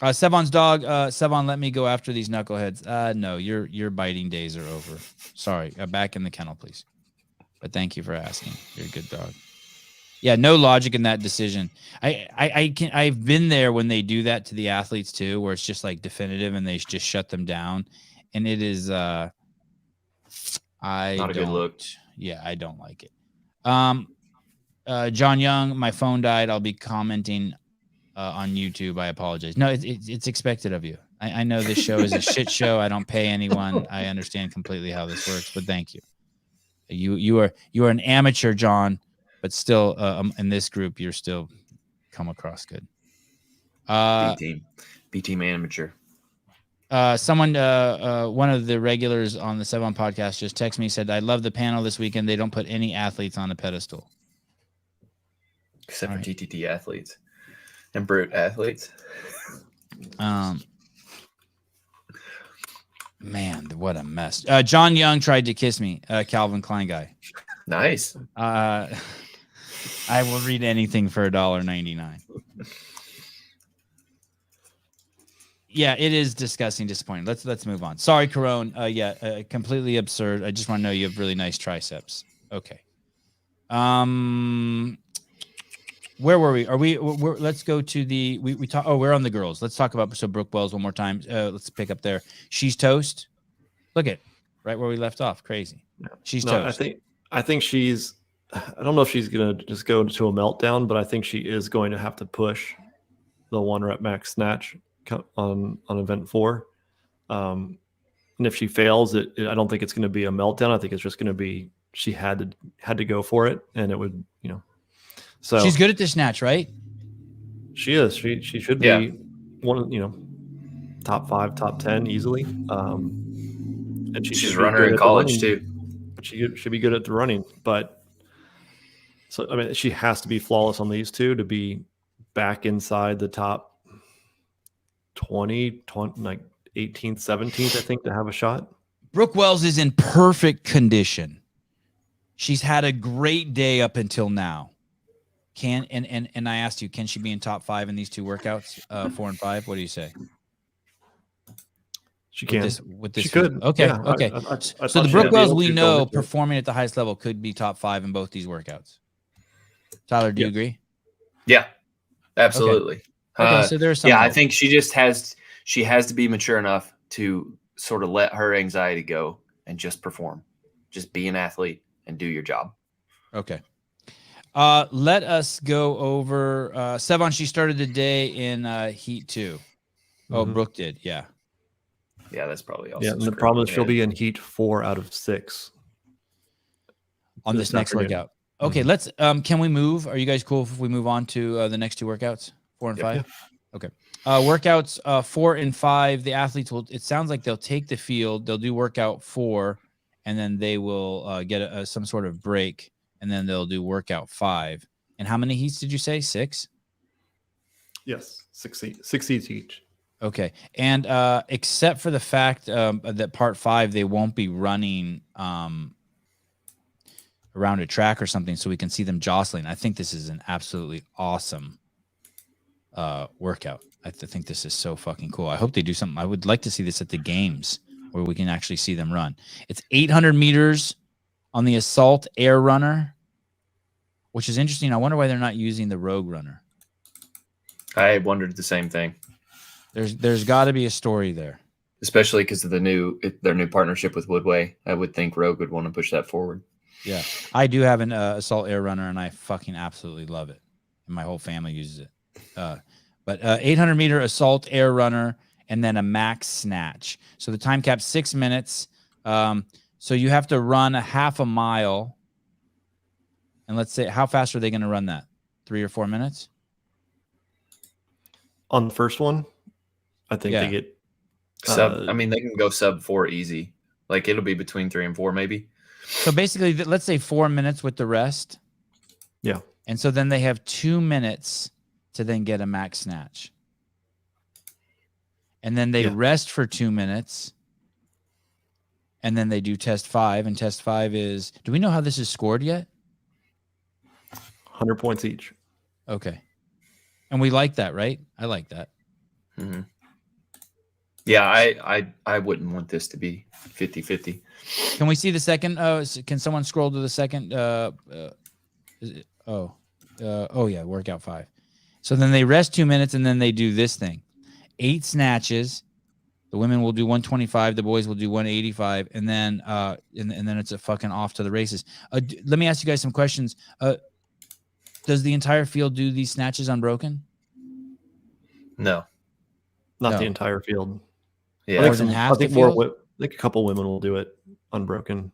Sevan's dog, Sevan, let me go after these knuckleheads. No, your biting days are over. Sorry. Back in the kennel, please. But thank you for asking. You're a good dog. Yeah, no logic in that decision. I've been there when they do that to the athletes too, where it's just like definitive and they just shut them down. And it is not a good look. Yeah, I don't like it. John Young, my phone died. I'll be commenting on YouTube. I apologize. No, it's expected of you. I know this show is a shit show. I don't pay anyone. I understand completely how this works, but thank you. You are an amateur, John. But still, in this group, you're still come across good. B team amateur. Someone, one of the regulars on the Sevan podcast just texted me, said, I love the panel this weekend. They don't put any athletes on a pedestal. Except for TTT athletes and brute athletes. Man, what a mess. John Young tried to kiss me, Calvin Klein guy. Nice. I will read anything for $1.99. Yeah, it is disgusting, disappointing. Let's move on. Sorry, Corone. Completely absurd. I just want to know you have really nice triceps. Okay. Where were we? Let's go to the we talk. Oh, we're on the girls. Let's talk about Brooke Wells one more time. Let's pick up there. She's toast. Look at right where we left off. Crazy. She's toast. I think she's. I don't know if she's going to just go to a meltdown, but I think she is going to have to push the 1 rep max snatch on event 4. And if she fails, I don't think it's going to be a meltdown. I think it's just going to be she had to go for it, and it would, So she's good at the snatch, right? She is. She should be one of top 5, top 10 easily. And she's a runner in college too. She should be good at the running, but. So, I mean, she has to be flawless on these two to be back inside the top 20, like 18th, 17th, I think, to have a shot. Brooke Wells is in perfect condition. She's had a great day up until now. And I asked you, can she be in top 5 in these 2 workouts, 4 and 5? What do you say? She can. With this she could. Okay. Yeah, okay. So the Brooke Wells we know performing at the highest level could be top 5 in both these workouts. Tyler, do you agree? Yeah, absolutely. Okay, so there's some. I think she has to be mature enough to sort of let her anxiety go and just perform, just be an athlete and do your job. Okay. Let us go over Sevan. She started the day in heat 2. Oh, Brooke did. Yeah. Yeah, that's probably also. Yeah, and the problem is she'll be in heat 4 out of 6 on this next workout. Okay, let's. Can we move? Are you guys cool if we move on to the next 2 workouts, 4 and 5? Yeah. Okay. Workouts 4 and 5. The athletes will. It sounds like they'll take the field. They'll do workout 4, and then they will get some sort of break, and then they'll do workout 5. And how many heats did you say? 6? Yes, 6 heats each. Okay. And except for the fact that part 5, they won't be running around a track or something so we can see them jostling. I think this is an absolutely awesome workout. I think this is so fucking cool. I hope they do something. I would like to see this at the games where we can actually see them run. It's 800 meters on the assault air runner, which is interesting. I wonder why they're not using the rogue runner. I wondered the same thing. There's got to be a story there, especially because of their new partnership with Woodway. I would think Rogue would want to push that forward. Yeah, I do have an assault air runner, and I fucking absolutely love it. And my whole family uses it. But 800 meter assault air runner, and then a max snatch. So the time cap's 6 minutes. So you have to run a half a mile. And let's say, how fast are they going to run that? 3 or 4 minutes? On the first one, I think they get sub. I mean, they can go sub 4 easy. Like it'll be between 3 and 4, maybe. So basically, let's say 4 minutes with the rest. Yeah. And so then they have 2 minutes to then get a max snatch. And then they rest for 2 minutes. And then they do test 5. And test 5 is, do we know how this is scored yet? 100 points each. Okay. And we like that, right? I like that. Mm-hmm. Yeah, I wouldn't want this to be 50-50. Can we see the second? Can someone scroll to the second? Yeah, workout 5. So then they rest 2 minutes, and then they do this thing: 8 snatches. The women will do 125. The boys will do 185, and then it's a fucking off to the races. Let me ask you guys some questions. Does the entire field do these snatches unbroken? No, not the entire field. Yeah, more than half. I think more. Like a couple women will do it unbroken.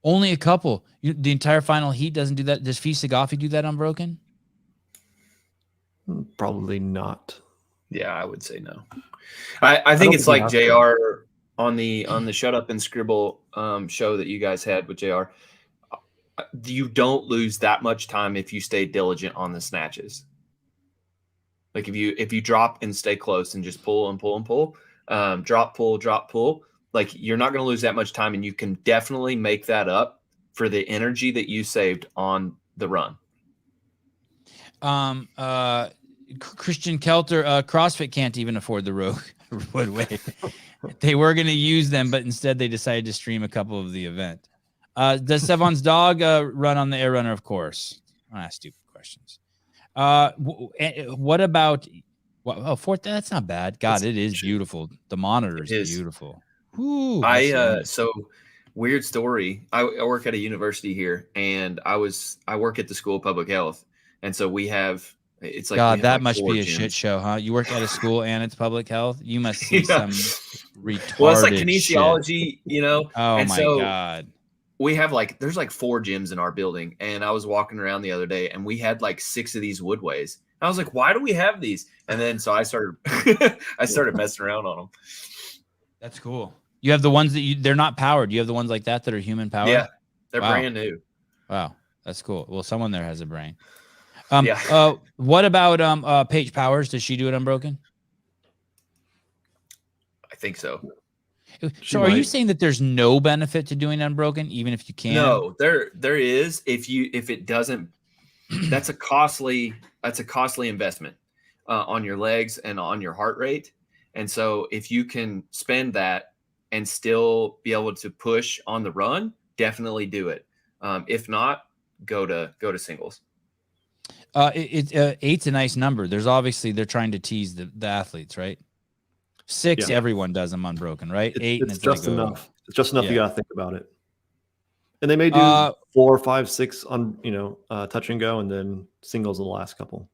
Only a couple. The entire final heat doesn't do that. Does Fee Sagafi do that unbroken? Probably not. Yeah, I would say no. I think it's like JR on the Shut Up and Scribble show that you guys had with JR. You don't lose that much time if you stay diligent on the snatches. Like if you drop and stay close and just pull and pull and pull, drop, pull, like you're not going to lose that much time, and you can definitely make that up for the energy that you saved on the run. Christian Kelter, CrossFit can't even afford the Rogue Woodway. They were going to use them, but instead they decided to stream a couple of the event. Does Sevan's dog run on the air runner? Of course. I ask stupid questions. What about? Fourth. That's not bad. God, it is beautiful. The monitor is beautiful. Ooh, so weird story. I work at a university here, and I work at the School of Public Health, and so we have. It's like God, that like must be a gyms. shit show, huh? You work at a school and it's public health. You must see some retarded. Well, it's like kinesiology, you know. Oh and my so God. We have there's 4 gyms in our building, and I was walking around the other day, and we had 6 of these Woodways. I was like, why do we have these? And then so I started messing around on them. That's cool. You have the ones that they're not powered. You have the ones like that are human powered. Yeah, they're brand new. Wow, that's cool. Well, someone there has a brain. Yeah. What about Paige Powers? Does she do it unbroken? I think so. So, are you saying that there's no benefit to doing unbroken, even if you can? No, there is. If it doesn't, that's a costly investment on your legs and on your heart rate. And so, if you can spend that and still be able to push on the run, definitely do it. If not, go to singles. 8's a nice number. There's obviously they're trying to tease the athletes, right? 6, everyone does them unbroken, right? 8, it's just enough. It's just enough. You got to think about it. And they may do 4, 5, 6 on touch and go, and then singles in the last couple.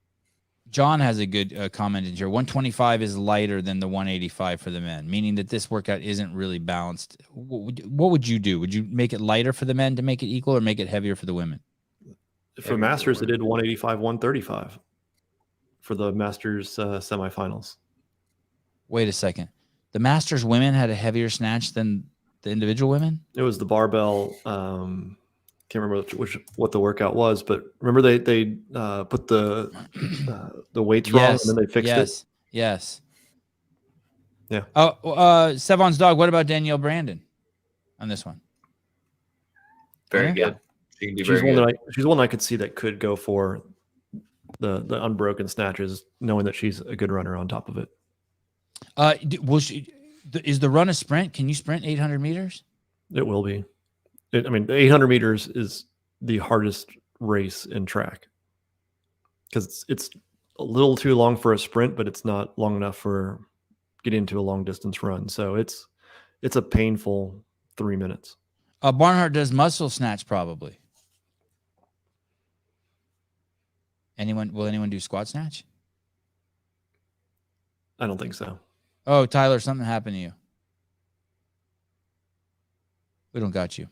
John has a good comment in here. 125 is lighter than the 185 for the men, meaning that this workout isn't really balanced. What would you do? Would you make it lighter for the men to make it equal, or make it heavier for the women? For Masters, they did 185, 135 for the Masters semifinals. Wait a second. The Masters women had a heavier snatch than The individual women? It was the barbell. Can't remember what the workout was, but remember they put the weights wrong and then they fixed it. Yes. Yeah. Oh, Sevan's dog. What about Danielle Brandon on this one? Very Yeah. good. She can do She's very good. she's one I could see that could go for the unbroken snatches, knowing that she's a good runner on top of it. Is the run a sprint? Can you sprint 800 meters? It will be. The 800 meters is the hardest race in track because it's a little too long for a sprint, but it's not long enough for getting into a long distance run. So it's a painful 3 minutes. Barnhart does muscle snatch probably. Will anyone do squat snatch? I don't think so. Oh, Tyler, something happened to you. We don't got you.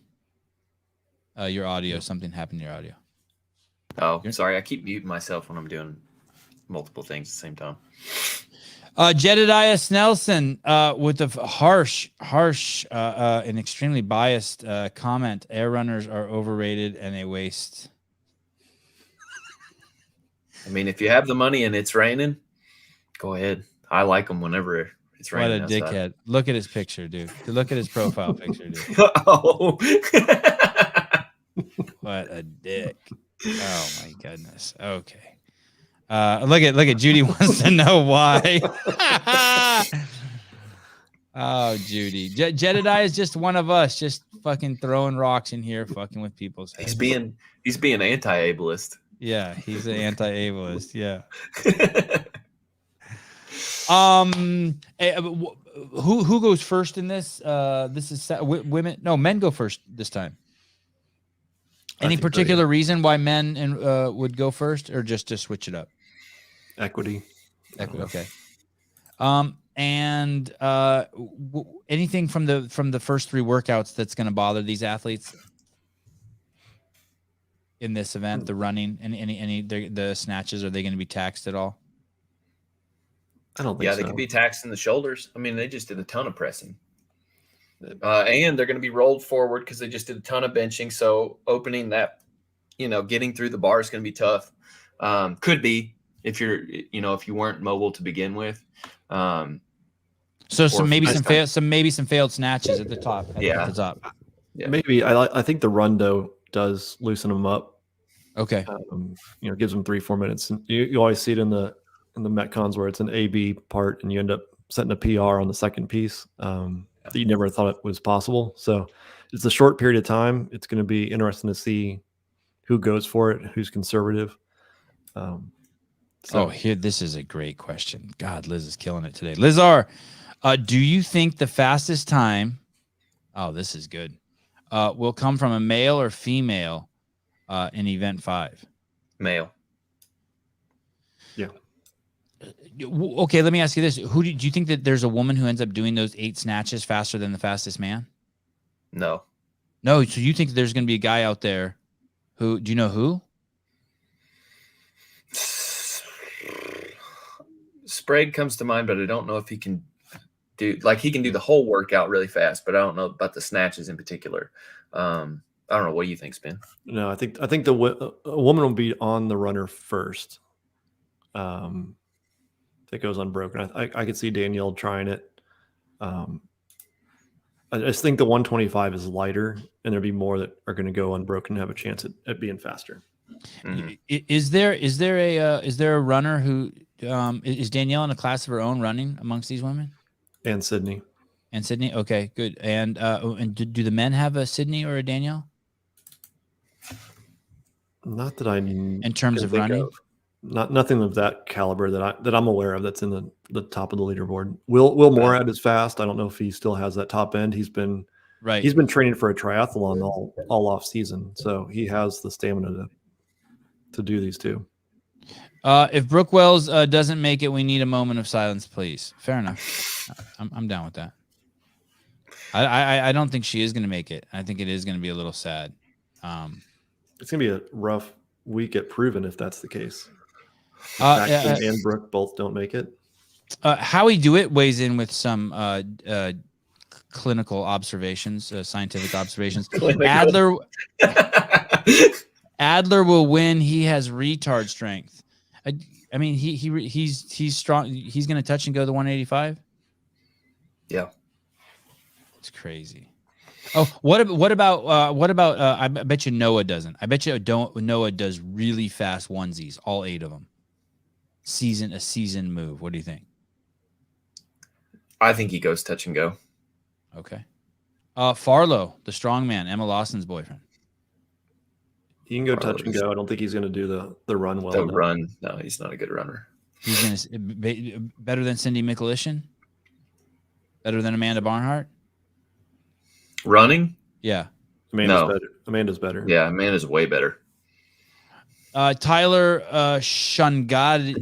Your audio, something happened to your audio. Oh, sorry. I keep muting myself when I'm doing multiple things at the same time. Jedediah Snelson with a harsh, and extremely biased comment. Air runners are overrated and they waste. I mean, if you have the money and it's raining, go ahead. I like them whenever it's What raining. a outside. dickhead. Look at his picture, dude. Look at his profile picture, dude. Oh. What a dick. Oh my goodness. Okay. Look at Judy wants to know why. Oh, Judy. Jedediah is just one of us, just fucking throwing rocks in here, fucking with people's heads. He's being anti-ableist. Yeah, he's an anti-ableist. Yeah. Who goes first in this? This is women. No, men go first this time. Any particular reason why men would go first, or just to switch it up? Equity. Okay. Anything from the first three workouts that's going to bother these athletes in this event? The running and the snatches, are they going to be taxed at all? I don't think Yeah, so. they could be taxed in the shoulders. I mean, they just did a ton of pressing. And they're going to be rolled forward because they just did a ton of benching. So opening that, getting through the bar is going to be tough. Could be if you weren't mobile to begin with. So maybe some failed snatches at the top. At the top. Yeah. Maybe I think the run though does loosen them up. Okay. Gives them 3-4 minutes. And you always see it in the Metcons where it's an A/B part and you end up setting a PR on the second piece that you never thought it was possible. So it's a short period of time. It's going to be interesting to see who goes for it, who's conservative. This is a great question. God, Liz is killing it today. Liz R, do you think the fastest time? Oh, this is good. Will come from a male or female in event 5? Male. Yeah. Okay, let me ask you this: do you think that there's a woman who ends up doing those 8 snatches faster than the fastest man? No. So you think there's going to be a guy out there who? Do you know who? Sprague comes to mind, but I don't know if he can do the whole workout really fast, but I don't know about the snatches in particular. I don't know. What do you think, Spin? No, I think a woman will be on the runner first. That goes unbroken. I could see Danielle trying it. I just think the 125 is lighter, and there'll be more that are going to go unbroken and have a chance at being faster. Mm-hmm. Is there a runner who is Danielle in a class of her own running amongst these women? And Sydney. Okay, good. And do the men have a Sydney or a Danielle? Not that I in terms of running. Nothing of that caliber that I'm aware of that's in the top of the leaderboard. Will Morad is fast. I don't know if he still has that top end. He's been training for a triathlon all off season, so he has the stamina to do these two. If Brooke Wells doesn't make it, we need a moment of silence, please. Fair enough. I'm down with that. I don't think she is going to make it. I think it is going to be a little sad. It's going to be a rough week at Proven if that's the case. And Brooke both don't make it. Howie DeWitt weighs in with some clinical observations, scientific observations. Clinical. Adler will win. He has retard strength. I mean, he's strong. He's going to touch and go the 185. Yeah, it's crazy. Oh, what about? I bet you Noah doesn't. I bet you Noah does really fast onesies, all 8 of them. A season move. What do you think? I think he goes touch and go. Okay. Farlow, the strongman, Emma Lawson's boyfriend. He can go touch and go. I don't think he's going to do the run well. The run. No, he's not a good runner. He's going to better than Cindy Mikulishin? Better than Amanda Barnhart? Running? Yeah. Amanda's better. Yeah, Amanda's way better. Tyler Shangadis,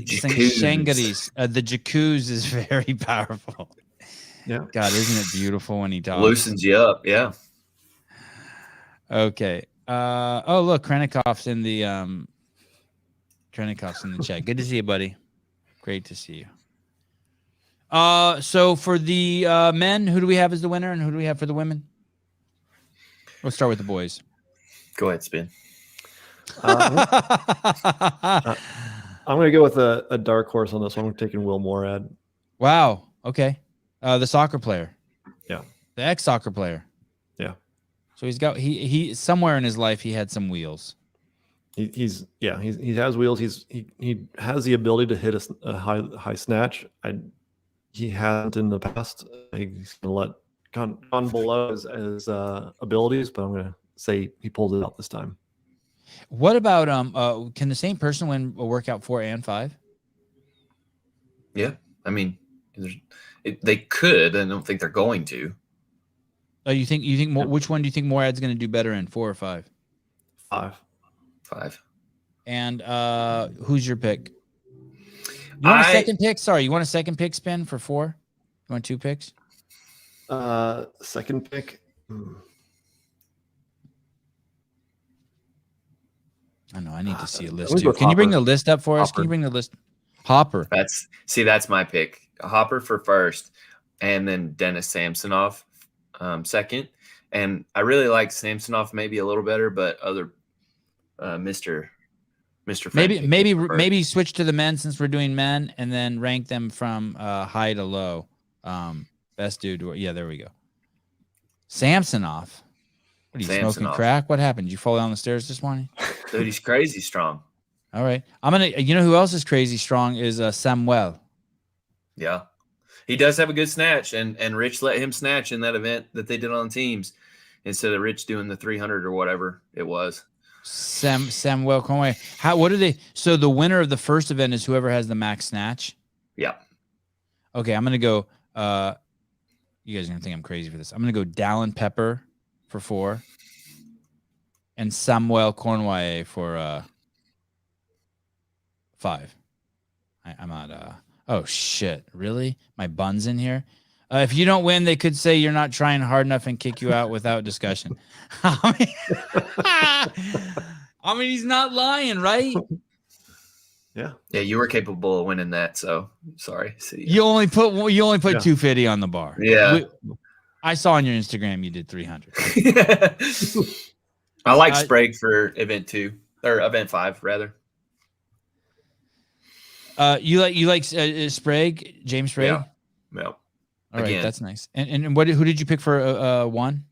the Jacuz is very powerful. Yeah. God, isn't it beautiful when he talks? Loosens you up, yeah. Okay. Oh, look, Krennikov's in the chat. Good to see you, buddy. Great to see you. So for the men, who do we have as the winner, and who do we have for the women? We'll start with the boys. Go ahead, Spin. I'm going to go with a dark horse on this one. I'm taking Will Morad. Wow. Okay. The soccer player. Yeah. The ex-soccer player. Yeah. So he somewhere in his life he had some wheels. He has wheels. He has the ability to hit a high snatch. He hasn't in the past. He's gone below his abilities, but I'm gonna say he pulled it out this time. What about can the same person win a workout 4 and 5? Yeah, I mean, they could. I don't think they're going to. You think more? Which one do you think Morad's going to do better in, 4 or 5? 5. And who's your pick? You want a second pick? Sorry, you want a second pick, Spin, for 4? You want 2 picks? Second pick. I know. I need to see a list too. Can you bring the list up for us? Can you bring the list? Hopper. That's my pick. Hopper for first, and then Dennis Samsonov second. And I really like Samsonov maybe a little better, but other Mr. Maybe switch to the men since we're doing men, and then rank them from high to low. Best dude. Yeah, there we go. Samsonov. What are you smoking crack? What happened? Did you fall down the stairs this morning? Dude, he's crazy strong. All right. You know who else is crazy strong is Samuel. Yeah. He does have a good snatch, and Rich let him snatch in that event that they did on teams instead of Rich doing the 300 or whatever it was. Samuel Conway. What are they? So the winner of the first event is whoever has the max snatch? Yeah. Okay, I'm going to go you guys are going to think I'm crazy for this. I'm going to go Dallin Pepper for 4 and Samuel Cornway for 5. I'm not oh shit, really? My bun's in here? If you don't win, they could say you're not trying hard enough and kick you out without discussion. I mean, he's not lying, right? Yeah. Yeah, you were capable of winning that, so sorry. See, you only put 250 on the bar. Yeah. I saw on your Instagram you did 300. I like Sprague for event 2 or event 5 rather. You like Sprague, James Sprague? Yeah. All right, that's nice. And who did you pick for 1?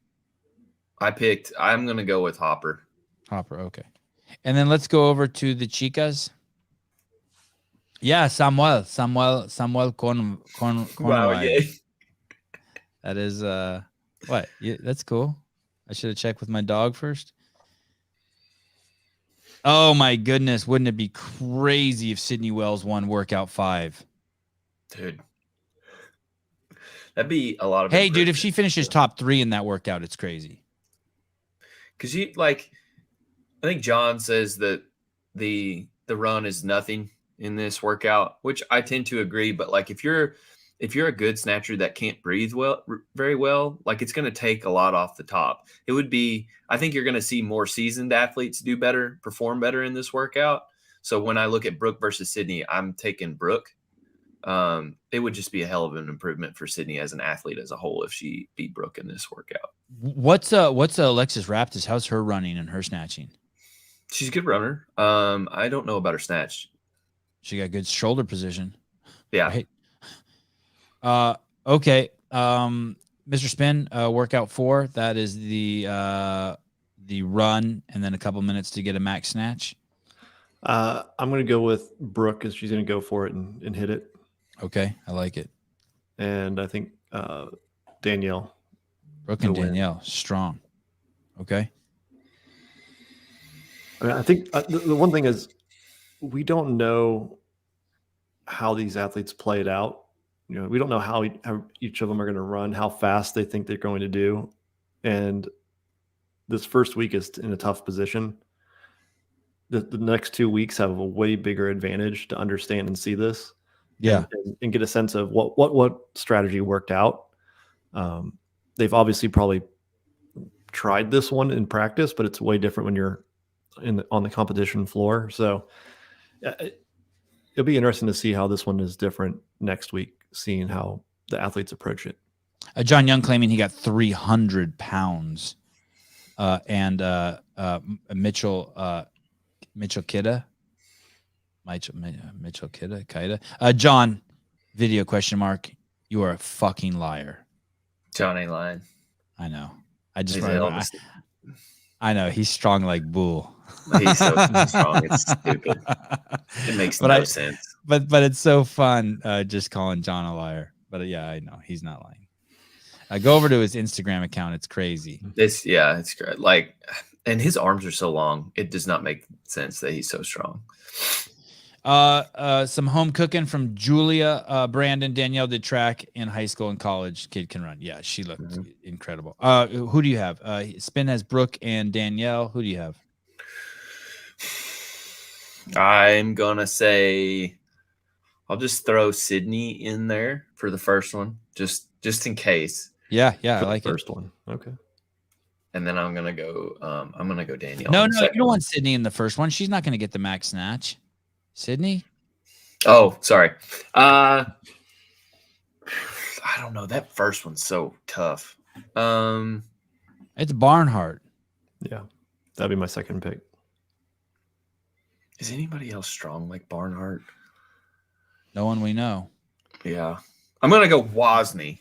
I'm gonna go with Hopper. Hopper, okay. And then let's go over to the chicas. Yeah, Samuel Conway. Wow, yeah. That is what? Yeah, that's cool. I should have checked with my dog first. Oh my goodness, wouldn't it be crazy if Sydney Wells won workout 5? Dude. That'd be a lot of Hey, dude, if she finishes top 3 in that workout, it's crazy. Because I think John says that the run is nothing in this workout, which I tend to agree. But if you're a good snatcher that can't breathe very well, it's going to take a lot off the top. I think you're going to see more seasoned athletes perform better in this workout. So when I look at Brooke versus Sydney, I'm taking Brooke. it would just be a hell of an improvement for Sydney as an athlete as a whole if she beat Brooke in this workout. What's Alexis Raptis? How's her running and her snatching? She's a good runner. I don't know about her snatch. She got good shoulder position. Yeah. Right. Okay. Mr. Spin, workout 4. That is the run and then a couple minutes to get a max snatch. I'm going to go with Brooke because she's going to go for it and hit it. Okay, I like it. And I think Danielle. Brooke and Danielle, strong. Okay. I mean, I think the one thing is we don't know how these athletes play it out. You know, we don't know how each of them are going to run, how fast they think they're going to do. And this first week is in a tough position. The next 2 weeks have a way bigger advantage to understand and see this. Yeah. And get a sense of what strategy worked out. They've obviously probably tried this one in practice, but it's way different when you're on the competition floor. So it'll be interesting to see how this one is different next week, seeing how the athletes approach it. John Young claiming he got 300 pounds. And Mitchell Kidda. Mitchell Kidda. John, video question mark. You are a fucking liar. John ain't lying. I know. I know. He's strong like bull. He's so strong. It's stupid. It makes no sense. But it's so fun just calling John a liar. But yeah, I know he's not lying. Go over to his Instagram account. It's crazy. It's great. Like, and his arms are so long. It does not make sense that he's so strong. Some home cooking from Julia. Brandon, Danielle did track in high school and college. Kid can run. Yeah, she looked incredible. Who do you have? Spin has Brooke and Danielle. Who do you have? I'm gonna say I'll just throw Sydney in there for the first one, just in case. Yeah, I like first one. Okay. And then I'm gonna go Danielle. No, you don't want Sydney in the first one. She's not gonna get the max snatch. Sydney? Oh, sorry. I don't know. That first one's so tough. It's Barnhart. Yeah, that'd be my second pick. Is anybody else strong like Barnhart? No one we know. Yeah, I'm gonna go Wozni.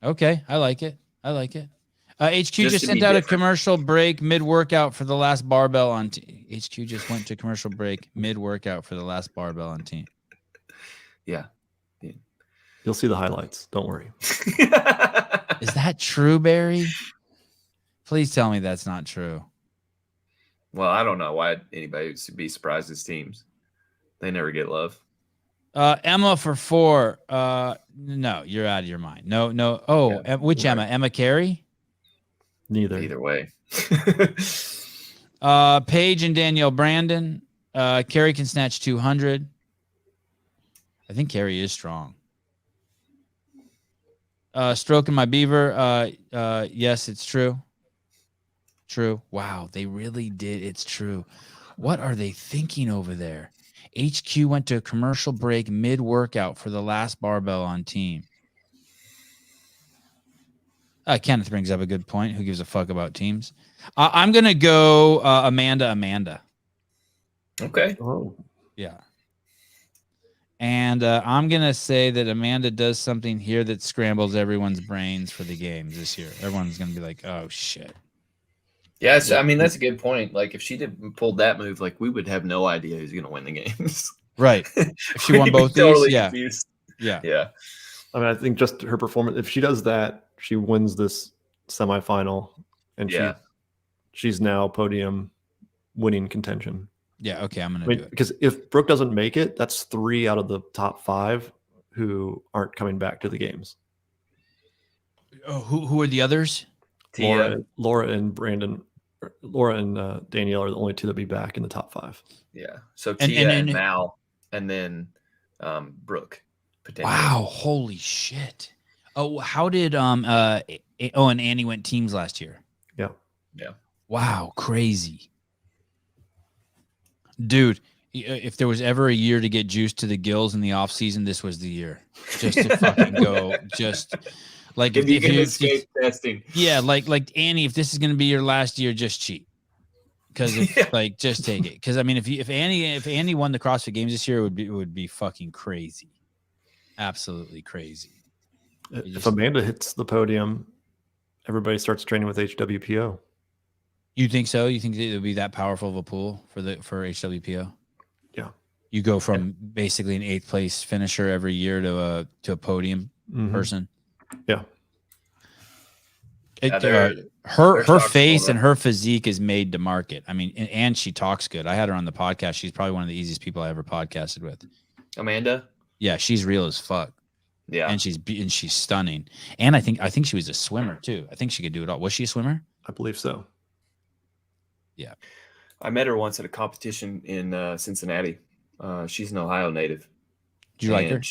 Okay, I like it. HQ just sent out a commercial break mid-workout for the last barbell on team. HQ just went to commercial break mid-workout for the last barbell on team. Yeah. You'll see the highlights. Don't worry. Is that true, Barry? Please tell me that's not true. Well, I don't know why anybody would be surprised as teams. They never get love. Emma for 4. No, you're out of your mind. No. Oh, yeah, which Emma? Emma Carey? Neither. Either way. Paige and Danielle Brandon. Carey can snatch 200. I think Carey is strong. Stroking my beaver. Yes, it's true. True. Wow, they really did. It's true. What are they thinking over there? HQ went to a commercial break mid-workout for the last barbell on team. Kenneth brings up a good point. Who gives a fuck about teams? I'm going to go Amanda. Okay. Oh. Yeah. And I'm going to say that Amanda does something here that scrambles everyone's brains for the games this year. Everyone's going to be like, oh, shit. Yes, I mean, that's a good point. Like, if she did pulled that move, like, we would have no idea who's going to win the games. Right. If she won both these, yeah. Confused. Yeah. I mean, I think just her performance, if she does that, she wins this semifinal, and she's now podium winning contention. Yeah, okay, I'm going to do it. Because if Brooke doesn't make it, that's 3 out of the top 5 who aren't coming back to the games. Oh, who are the others? Laura and Brandon. Laura and Danielle are the only 2 that be back in the top 5. Yeah. So Tia and Mal, and then Brooke. Wow, holy shit. Oh, how did and Annie went teams last year? Yeah. Wow, crazy. Dude, if there was ever a year to get juiced to the gills in the off season, this was the year. Just to fucking go, just like if you can escape testing. Yeah, like Annie, if this is going to be your last year, just cheat. Because like, just take it. Because I mean, if Annie won the CrossFit Games this year, it would be fucking crazy, absolutely crazy. If Amanda hits the podium, everybody starts training with HWPO. You think so? You think it would be that powerful of a pool for HWPO? Yeah. You go from basically an 8th place finisher every year to a podium person. Yeah. Her face and her physique is made to market. I mean, and she talks good. I had her on the podcast. She's probably one of the easiest people I ever podcasted with. Amanda? Yeah, she's real as fuck. Yeah. And she's stunning. And I think she was a swimmer too. I think she could do it all. Was she a swimmer? I believe so. Yeah. I met her once at a competition in Cincinnati. She's an Ohio native. Did you like her?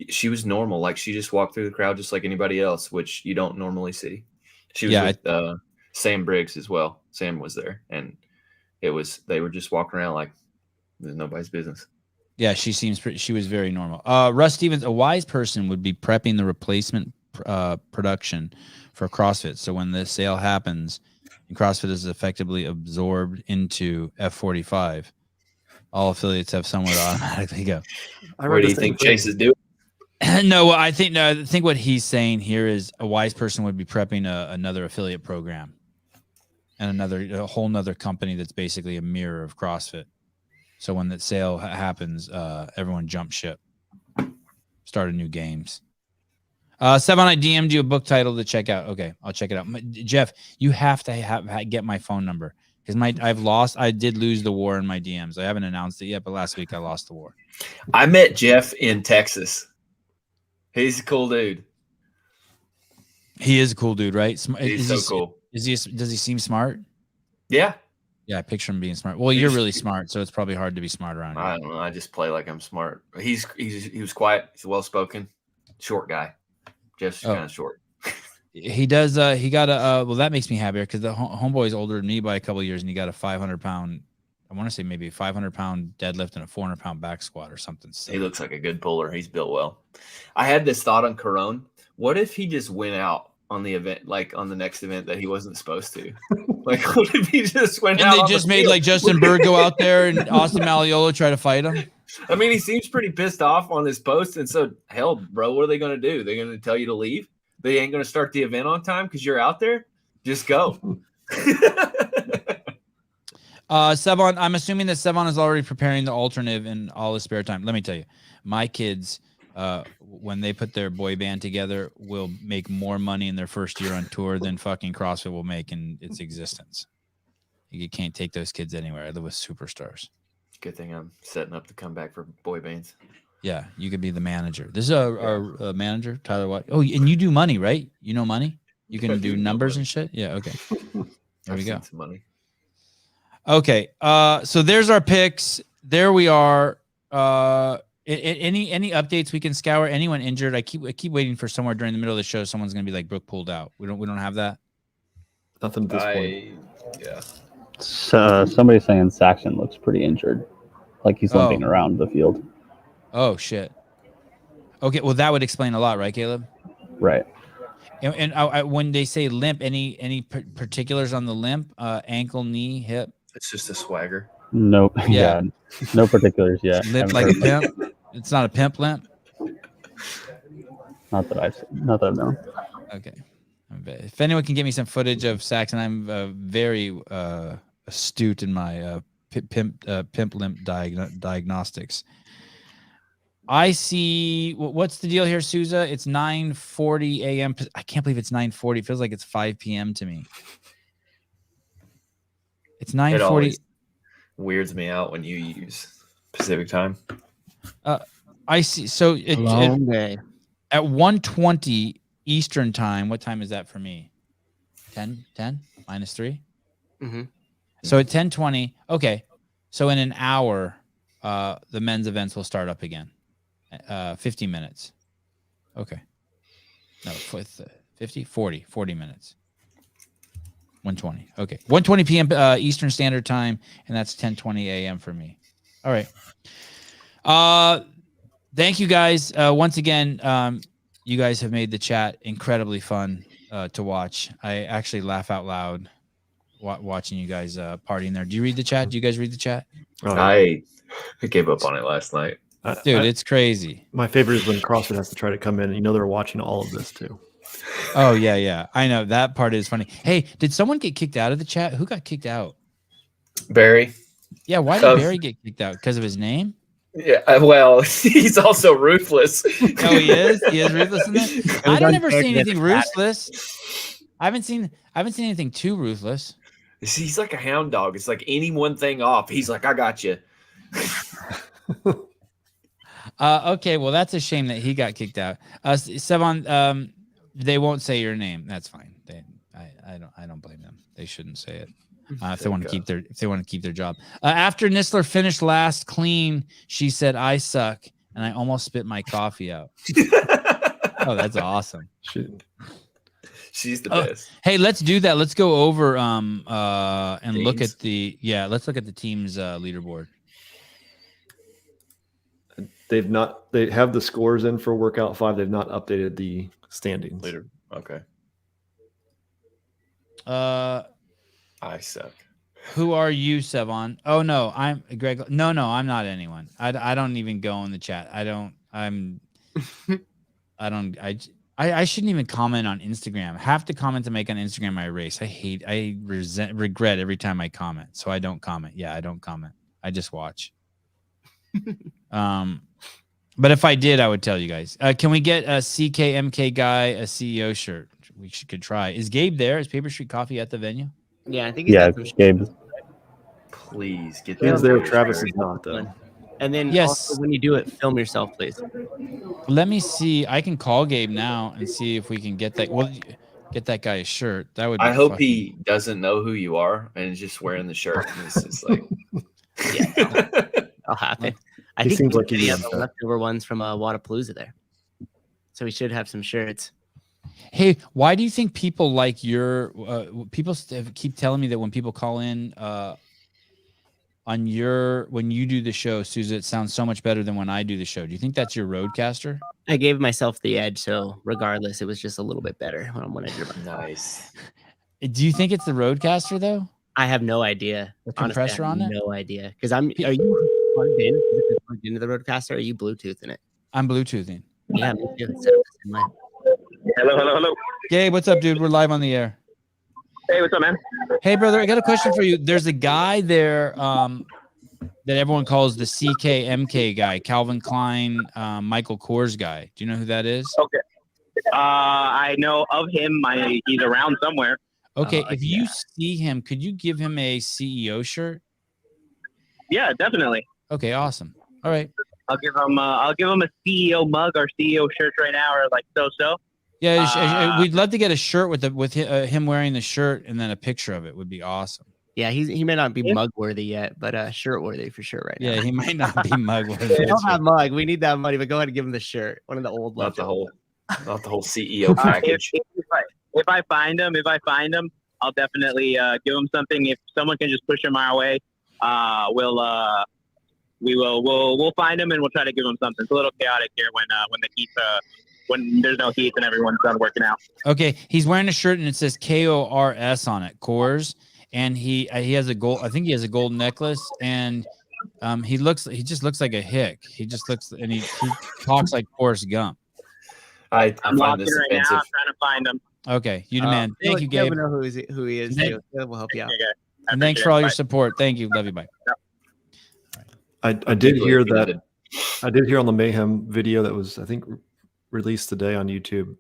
She was normal. Like, she just walked through the crowd just like anybody else, which you don't normally see. She was with Sam Briggs as well. Sam was there, and they were just walking around like there's nobody's business. Yeah, she was very normal. Russ Stevens, a wise person would be prepping the replacement production for CrossFit. So when the sale happens and CrossFit is effectively absorbed into F45, all affiliates have somewhere to automatically go. Where do you think Chase is doing? No, I think what he's saying here is a wise person would be prepping another affiliate program and a whole nother company that's basically a mirror of CrossFit. So when that sale happens, everyone jump ship, start a new games. Sevan, I DM'd you a book title to check out. Okay, I'll check it out. Jeff, you have to get my phone number because I did lose the war in my DMs. I haven't announced it yet, but last week I lost the war. I met Jeff in Texas. He's a cool dude. He is a cool dude, right? He's so cool. Does he seem smart? Yeah. Yeah, I picture him being smart. Well, you're really smart, so it's probably hard to be smart around you. I don't know. I just play like I'm smart. He was quiet. He's well spoken, short guy. Jeff's kind of short. He does. He got well, that makes me happier because the homeboy is older than me by a couple of years, and he got a 500-pound. I want to say maybe a 500-pound deadlift and a 400-pound back squat or something. He looks like a good puller. He's built well. I had this thought on Corone. What if he just went out on the event, like on the next event that he wasn't supposed to? Like, what if he just went out? And they just made like Justin Berg go out there and Austin Malleolo try to fight him. I mean, he seems pretty pissed off on this post. And so, hell, bro, what are they going to do? They're going to tell you to leave? They ain't going to start the event on time because you're out there? Just go. Sevan, I'm assuming that Sevan is already preparing the alternative in all his spare time. Let me tell you, my kids, when they put their boy band together, will make more money in their first year on tour than fucking CrossFit will make in its existence. You can't take those kids anywhere. I live with superstars. Good thing I'm setting up the comeback for boy bands. Yeah, you could be the manager. This is our manager, Tyler White. Oh, and you do money, right? You know money? You can do numbers and shit? Yeah, okay. There we go. Some money. Okay, so there's our picks. There we are. Any updates we can scour? Anyone injured? I keep waiting for somewhere during the middle of the show. Someone's gonna be like Brooke pulled out. We don't have that. Nothing at this point. Yeah. Somebody's saying Saxon looks pretty injured, like he's limping around the field. Oh shit. Okay, well that would explain a lot, right, Caleb? Right. And I, when they say limp, any particulars on the limp? Ankle, knee, hip? It's just a swagger. Nope. Yeah. No particulars yet. Limp like a pimp? It's not a pimp limp? Not that I've known. Okay. If anyone can get me some footage of Saxon, I'm very astute in my pimp limp diagnostics. I see. What's the deal here, Souza? It's 9:40 a.m. I can't believe it's 9:40. It feels like it's 5 p.m. to me. It's 9:40. It always weirds me out when you use Pacific time. I see. So Long day. At 1:20 Eastern time. What time is that for me? 10 minus 3. Mm-hmm. So at 10:20. Okay. So in an hour, the men's events will start up again. 50 minutes. Okay. No, 40 minutes. 1:20. Okay. 1:20 p.m. Eastern Standard Time, and that's 10:20 a.m. for me. All right. Thank you guys. Once again, you guys have made the chat incredibly fun to watch. I actually laugh out loud watching you guys partying there. Do you read the chat? Do you guys read the chat? I gave up on it last night. Dude, it's crazy. My favorite is when CrossFit has to try to come in, and they're watching all of this too. Oh, yeah. I know. That part is funny. Hey, did someone get kicked out of the chat? Who got kicked out? Barry. Yeah, why did Barry get kicked out? Because of his name? Yeah, well, he's also ruthless. Oh, he is? He is ruthless in that? I don't ever see anything ruthless. I haven't seen anything too ruthless. He's like a hound dog. It's like any one thing off, he's like, I got you. Okay, well, that's a shame that he got kicked out. Sevan, they won't say your name. That's fine. I don't blame them. They shouldn't say it if they want to keep their job. After Nistler finished last clean, she said, "I suck," and I almost spit my coffee out. Oh, that's awesome. She's the best. Hey, let's do that. Let's go over and Teams? look at let's look at the team's leaderboard. They have the scores in for workout 5. They've not updated the standings. Later. Okay. I suck. Who are you, Sevan? Oh no, I'm Greg. No, I'm not anyone. I don't even go in the chat. I shouldn't even comment on Instagram. Half the comments I make on Instagram I erase. I regret every time I comment. So I don't comment. Yeah, I don't comment. I just watch. But if I did, I would tell you guys. Can we get a CKMK guy a CEO shirt? We could try. Is Gabe there? Is Paper Street Coffee at the venue? Yeah, I think Gabe. Please get Gabe's there. Travis is not though. And then Yes. also when you do it, film yourself, please. Let me see. I can call Gabe now and see if we can get that. Well, get that guy a shirt. That would. Be I hope he doesn't know who you are and is just wearing the shirt. And it's just like, Yeah, I'll happen. I He think seems we like already he's have the leftover ones from Wadapalooza there, so we should have some shirts. Hey, why do you think people like your people keep telling me that when people call in when you do the show, Susan, it sounds so much better than when I do the show. Do you think that's your roadcaster? I gave myself the edge, so regardless, it was just a little bit better when I did it. nice. Do you think it's the roadcaster though? I have no idea. The Honestly, I compressor have on it? no idea. Because are you plugged in? Is it plugged into the roadcaster? Or are you Bluetoothing it? I'm Bluetoothing. Yeah, me too. It's set up the same way. Hello. Gabe, what's up, dude? We're live on the air. Hey, what's up, man? Hey, brother, I got a question for you. There's a guy there that everyone calls the CKMK guy, Calvin Klein, Michael Kors guy. Do you know who that is? Okay. I know of him. He's around somewhere. Okay, if you see him, could you give him a CEO shirt? Yeah, definitely. Okay, awesome. All right. I'll give him a CEO mug or CEO shirt right now, or like so. Yeah, we'd love to get a shirt with him wearing the shirt and then a picture of it would be awesome. Yeah, he may not be mug worthy yet, but shirt worthy for sure right now. Yeah, he might not be mug worthy. We don't have mug. We need that money, but go ahead and give him the shirt. One of the old Not leftovers. the whole CEO package. If I find him, I'll definitely give him something. If someone can just push him our way, we'll find him and we'll try to give him something. It's a little chaotic here when the heat when there's no heat and everyone's done working out. Okay, he's wearing a shirt and it says KORS on it, Kors, and he has a gold. I think he has a gold necklace, and he just looks like a hick. He just looks and he talks like Forrest Gump. I I'm find walking this right now, offensive. trying to find him. Okay, you demand. Thank you, Gabe, We'll know who he is. Thank- We'll help you out. Okay. and thanks for all your support. Thank you. Love you. Bye. I did hear that. I did hear on the Mayhem video that was, I think, released today on YouTube.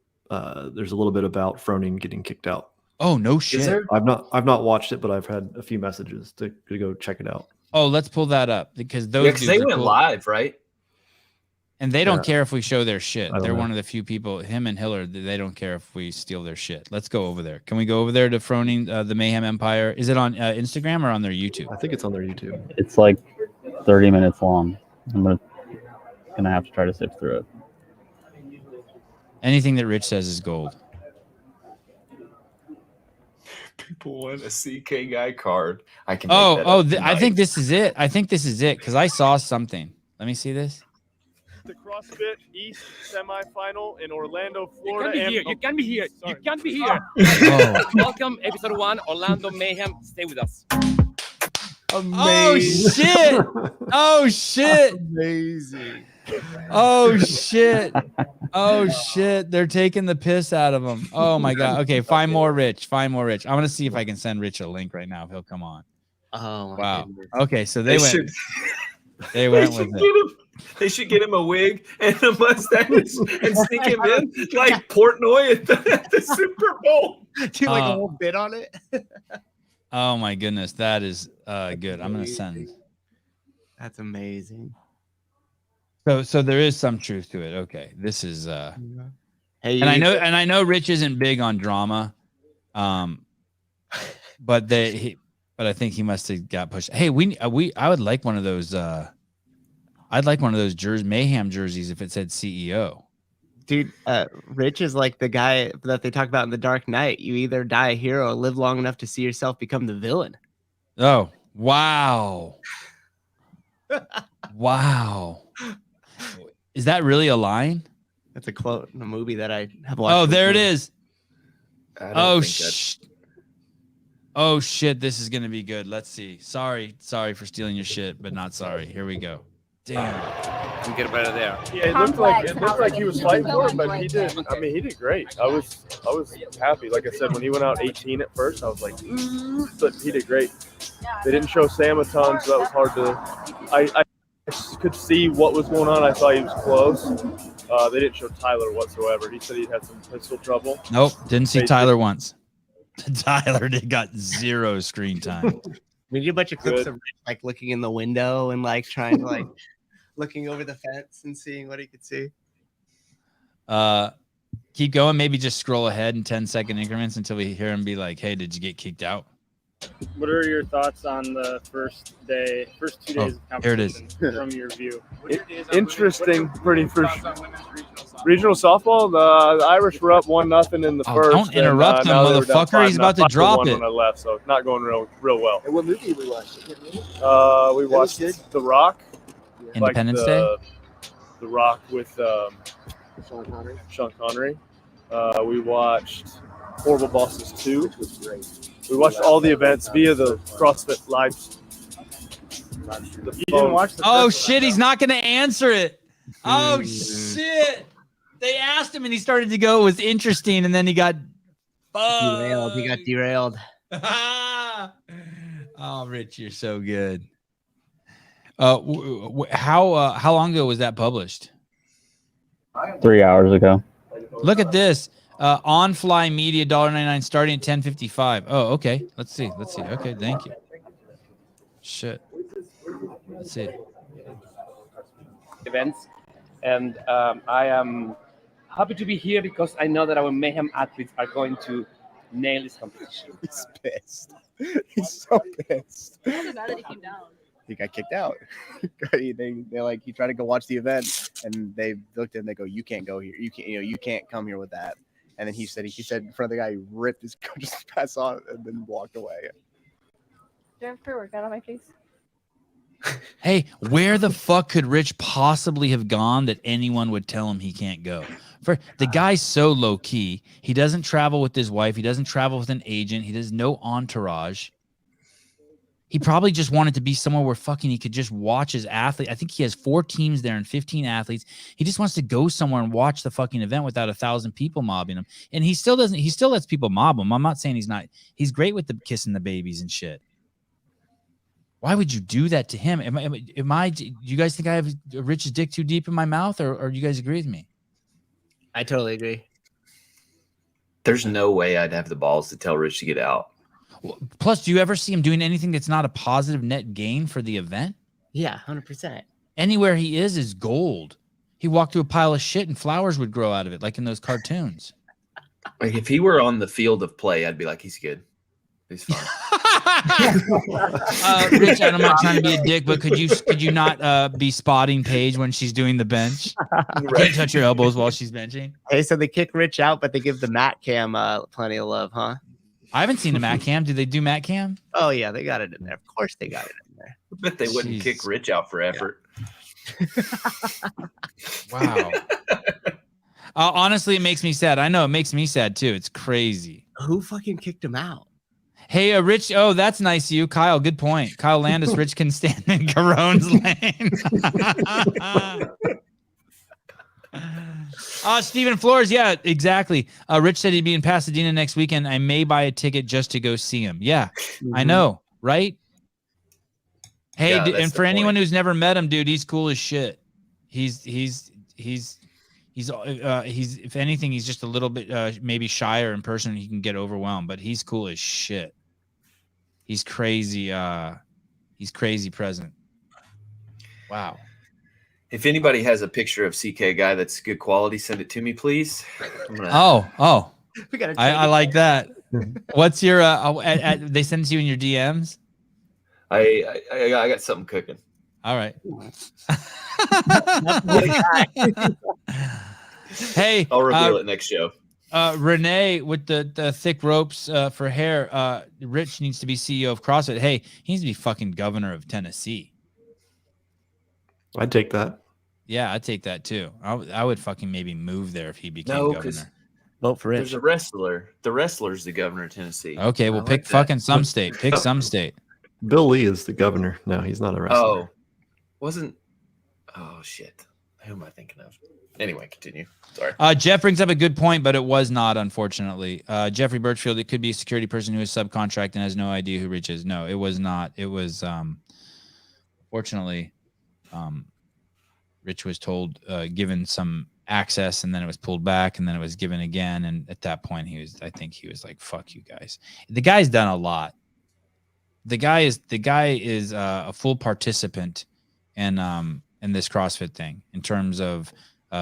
There's a little bit about Froning getting kicked out. Oh no Is shit. there? I've not watched it, but I've had a few messages to go check it out. Oh, let's pull that up because those Yeah, because they dudes are went cool. live, right? And they don't Yeah. care if we show their shit. I don't They're know. one of the few people, him and Hiller, they don't care if we steal their shit. Let's go over there. Can we go over there to Froning, the Mayhem Empire? Is it on Instagram or on their YouTube? I think it's on their YouTube. It's like 30 minutes long. I'm gonna have to try to sift through it. Anything that Rich says is gold. People want a CK guy card. I can. I think this is it. I think this is it because I saw something. Let me see this. The CrossFit East semifinal in Orlando, Florida. You can be here. You can be here. Welcome, episode 1, Orlando Mayhem. Stay with us. Amazing. Oh shit! Amazing. Oh shit! Oh shit! They're taking the piss out of him. Oh my god. Okay, find more Rich. Find more Rich. I'm gonna see if I can send Rich a link right now if he'll come on. Oh wow. Goodness. Okay, so they went. They went with it. They should get him a wig and a mustache and sneak him in like Portnoy at the Super Bowl. Do like a whole bit on it. Oh my goodness, that is good. I'm gonna send. That's amazing. So there is some truth to it. Okay, this is Hey, and I know Rich isn't big on drama, but I think he must have got pushed. Hey, I would like one of those. I'd like one of those Mayhem jerseys if it said CEO. Dude, Rich is like the guy that they talk about in The Dark Knight. You either die a hero or live long enough to see yourself become the villain. Oh, wow. Wow. Is that really a line? That's a quote in a movie that I have watched. Oh, there it is. Oh, oh, shit. This is going to be good. Let's see. Sorry for stealing your shit, but not sorry. Here we go. Damn. You get better there. Yeah, it looked like he was fighting for it, but he did. I mean, he did great. I was happy. Like I said, when he went out 18 at first, I was like, but he did great. They didn't show Sam a ton, so that was hard to. I could see what was going on. I thought he was close. They didn't show Tyler whatsoever. He said he had some pistol trouble. Nope, didn't see Tyler once. Tyler got 0 screen time. We did a bunch of clips of Rich, like looking in the window and like trying to like looking over the fence and seeing what he could see. Keep going. Maybe just scroll ahead in 10-second increments until we hear him be like, "Hey, did you get kicked out?" What are your thoughts on the first 2 days of competition? Here it is. From your view. Interesting, pretty for regional softball. The Irish were up 1-0 in the first. Don't interrupt him, motherfucker. He's about to drop it. When I left, so not going real well. And what movie we watched? We watched The Rock. Independence Day. The Rock with Sean Connery. We watched Horrible Bosses 2. Which was great. We watched all the events via the CrossFit Live. You didn't watch the Oh shit, he's not going to answer it. Oh shit. They asked him and he started to go. It was interesting, and then he got derailed. He got derailed. Oh, Rich, you're so good. How long ago was that published? 3 hours ago. Look at this. On Fly Media, $1.99 starting at 10:55. Oh, okay. Let's see. Okay, thank you. Shit. Let's see. Events, and I am happy to be here because I know that our Mayhem athletes are going to nail this competition. He's pissed. He's so pissed. How bad that he came down? He got kicked out. they like he tried to go watch the event, and they looked at him. They go, "You can't go here. You can't come here with that." And then he said in front of the guy, he ripped his just pass on and then walked away. Do I have pre-workout on my face? Hey, where the fuck could Rich possibly have gone that anyone would tell him he can't go? For the guy's so low key. He doesn't travel with his wife. He doesn't travel with an agent. He does no entourage. He probably just wanted to be somewhere where fucking he could just watch his athlete. I think he has 4 teams there and 15 athletes. He just wants to go somewhere and watch the fucking event without 1,000 people mobbing him. And he still lets people mob him. I'm not saying he's not. He's great with the kissing the babies and shit. Why would you do that to him? Do you guys think I have Rich's dick too deep in my mouth, or do you guys agree with me? I totally agree. There's no way I'd have the balls to tell Rich to get out. Plus, do you ever see him doing anything that's not a positive net gain for the event? Yeah, 100%. Anywhere he is gold. He walked through a pile of shit and flowers would grow out of it, like in those cartoons. Like if he were on the field of play, I'd be like, he's good. He's fine. Rich, I'm not trying to be a dick, but could you not be spotting Paige when she's doing the bench? You can't touch your elbows while she's benching. Hey, so they kick Rich out, but they give the Matt Cam plenty of love, huh? I haven't seen the Matt Cam. Do they do Matt Cam? Oh yeah, they got it in there. Of course they got it in there. I bet they wouldn't kick Rich out for effort. Wow. Honestly, it makes me sad. I know it makes me sad too. It's crazy. Who fucking kicked him out? Hey, Rich. Oh, that's nice of you, Kyle. Good point. Kyle Landis. Rich can stand in Caron's lane. Stephen Flores. Yeah, exactly. Rich said he'd be in Pasadena next weekend. I may buy a ticket just to go see him. Yeah, I know, right? Hey, Yeah, and for anyone who's never met him, dude, he's cool as shit. He's if anything, he's just a little bit maybe shyer in person. He can get overwhelmed, but he's cool as shit. He's crazy. He's crazy present. Wow. If anybody has a picture of CK guy that's good quality, send it to me, please. Oh. We gotta I like that. What's your they send it to you in your DMs? I got something cooking. All right. Hey, I'll reveal it next show. Renee with the thick ropes for hair. Rich needs to be CEO of CrossFit. Hey, he needs to be fucking governor of Tennessee. I'd take that. Yeah, I'd take that too. I would fucking maybe move there if he became governor. Vote for Rich. There's a wrestler. The wrestler's the governor of Tennessee. Okay, well, pick fucking some state. Pick some state. Bill Lee is the governor. No, he's not a wrestler. Oh shit. Who am I thinking of? Anyway, continue. Sorry. Jeff brings up a good point, but it was not, unfortunately. Jeffrey Birchfield, it could be a security person who is subcontract and has no idea who Rich is. No, it was not. It was fortunately Rich was told, given some access, and then it was pulled back, and then it was given again. And at that point, I think he was like, fuck you guys. The guy's done a lot. The guy is a full participant in this CrossFit thing in terms of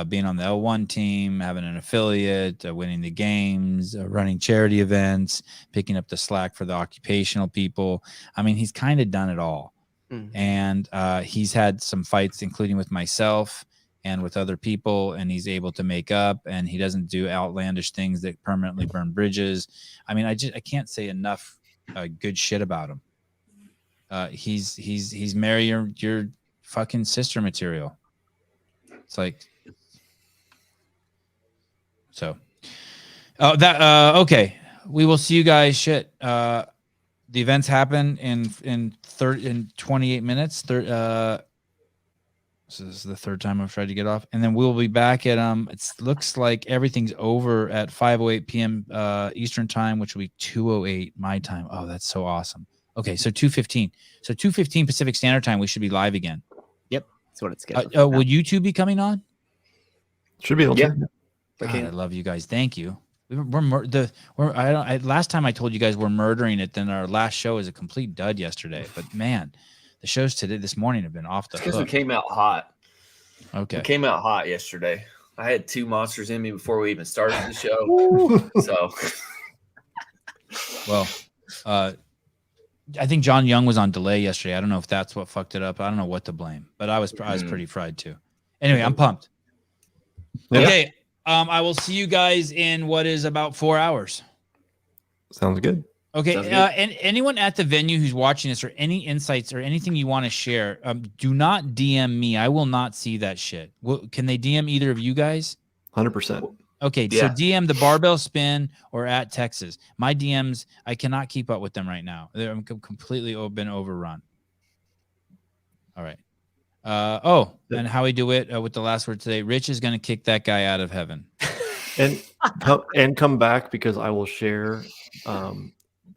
being on the L1 team, having an affiliate, winning the games, running charity events, picking up the slack for the occupational people. I mean, he's kind of done it all. And he's had some fights, including with myself and with other people, and he's able to make up, and he doesn't do outlandish things that permanently burn bridges. I mean, I can't say enough good shit about him. He's marry your fucking sister material. It's like, so. Oh, that okay. We will see you guys. Shit. The events happen in 28 minutes. This is the third time I've tried to get off, and then we'll be back at it looks like everything's over at 5:08 p.m. Eastern time, which will be 2:08 my time. Oh, that's so awesome. Okay, so 2:15. So 2:15 Pacific Standard Time, we should be live again. Yep, that's what it's scheduled. Will you two be coming on? Should be able to. God, I love you guys. Thank you. Last time I told you guys we're murdering it. Then our last show is a complete dud yesterday. But man, the shows this morning have been off the hook. Because we came out hot. Okay. We came out hot yesterday. I had 2 monsters in me before we even started the show. So, well, I think John Young was on delay yesterday. I don't know if that's what fucked it up. I don't know what to blame, but I was pretty fried too. Anyway, I'm pumped. Okay. I will see you guys in what is about 4 hours. Sounds good. Okay. And anyone at the venue who's watching this, or any insights or anything you want to share, do not DM me. I will not see that shit. Can they DM either of you guys? 100%. Okay. So DM the Barbell Spin or at Texas. My DMs, I cannot keep up with them right now. They're completely been overrun. All right. And Howie DeWitt with the last word today. Rich is going to kick that guy out of heaven. and come back, because I will share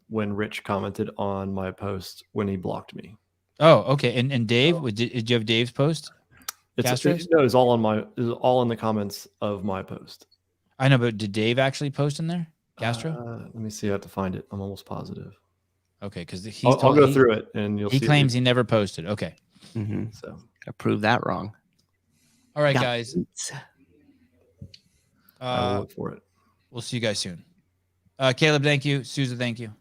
when Rich commented on my post when he blocked me. Oh, okay. And Dave, did you have Dave's post? It's all all in the comments of my post. I know, but did Dave actually post in there? Castro? Let me see. I have to find it. I'm almost positive. Okay, because I'll go through it, and you'll see. He claims he never posted. Okay. So I proved that wrong. All right, guys. I'll look for it. We'll see you guys soon. Caleb, thank you. Sousa, thank you.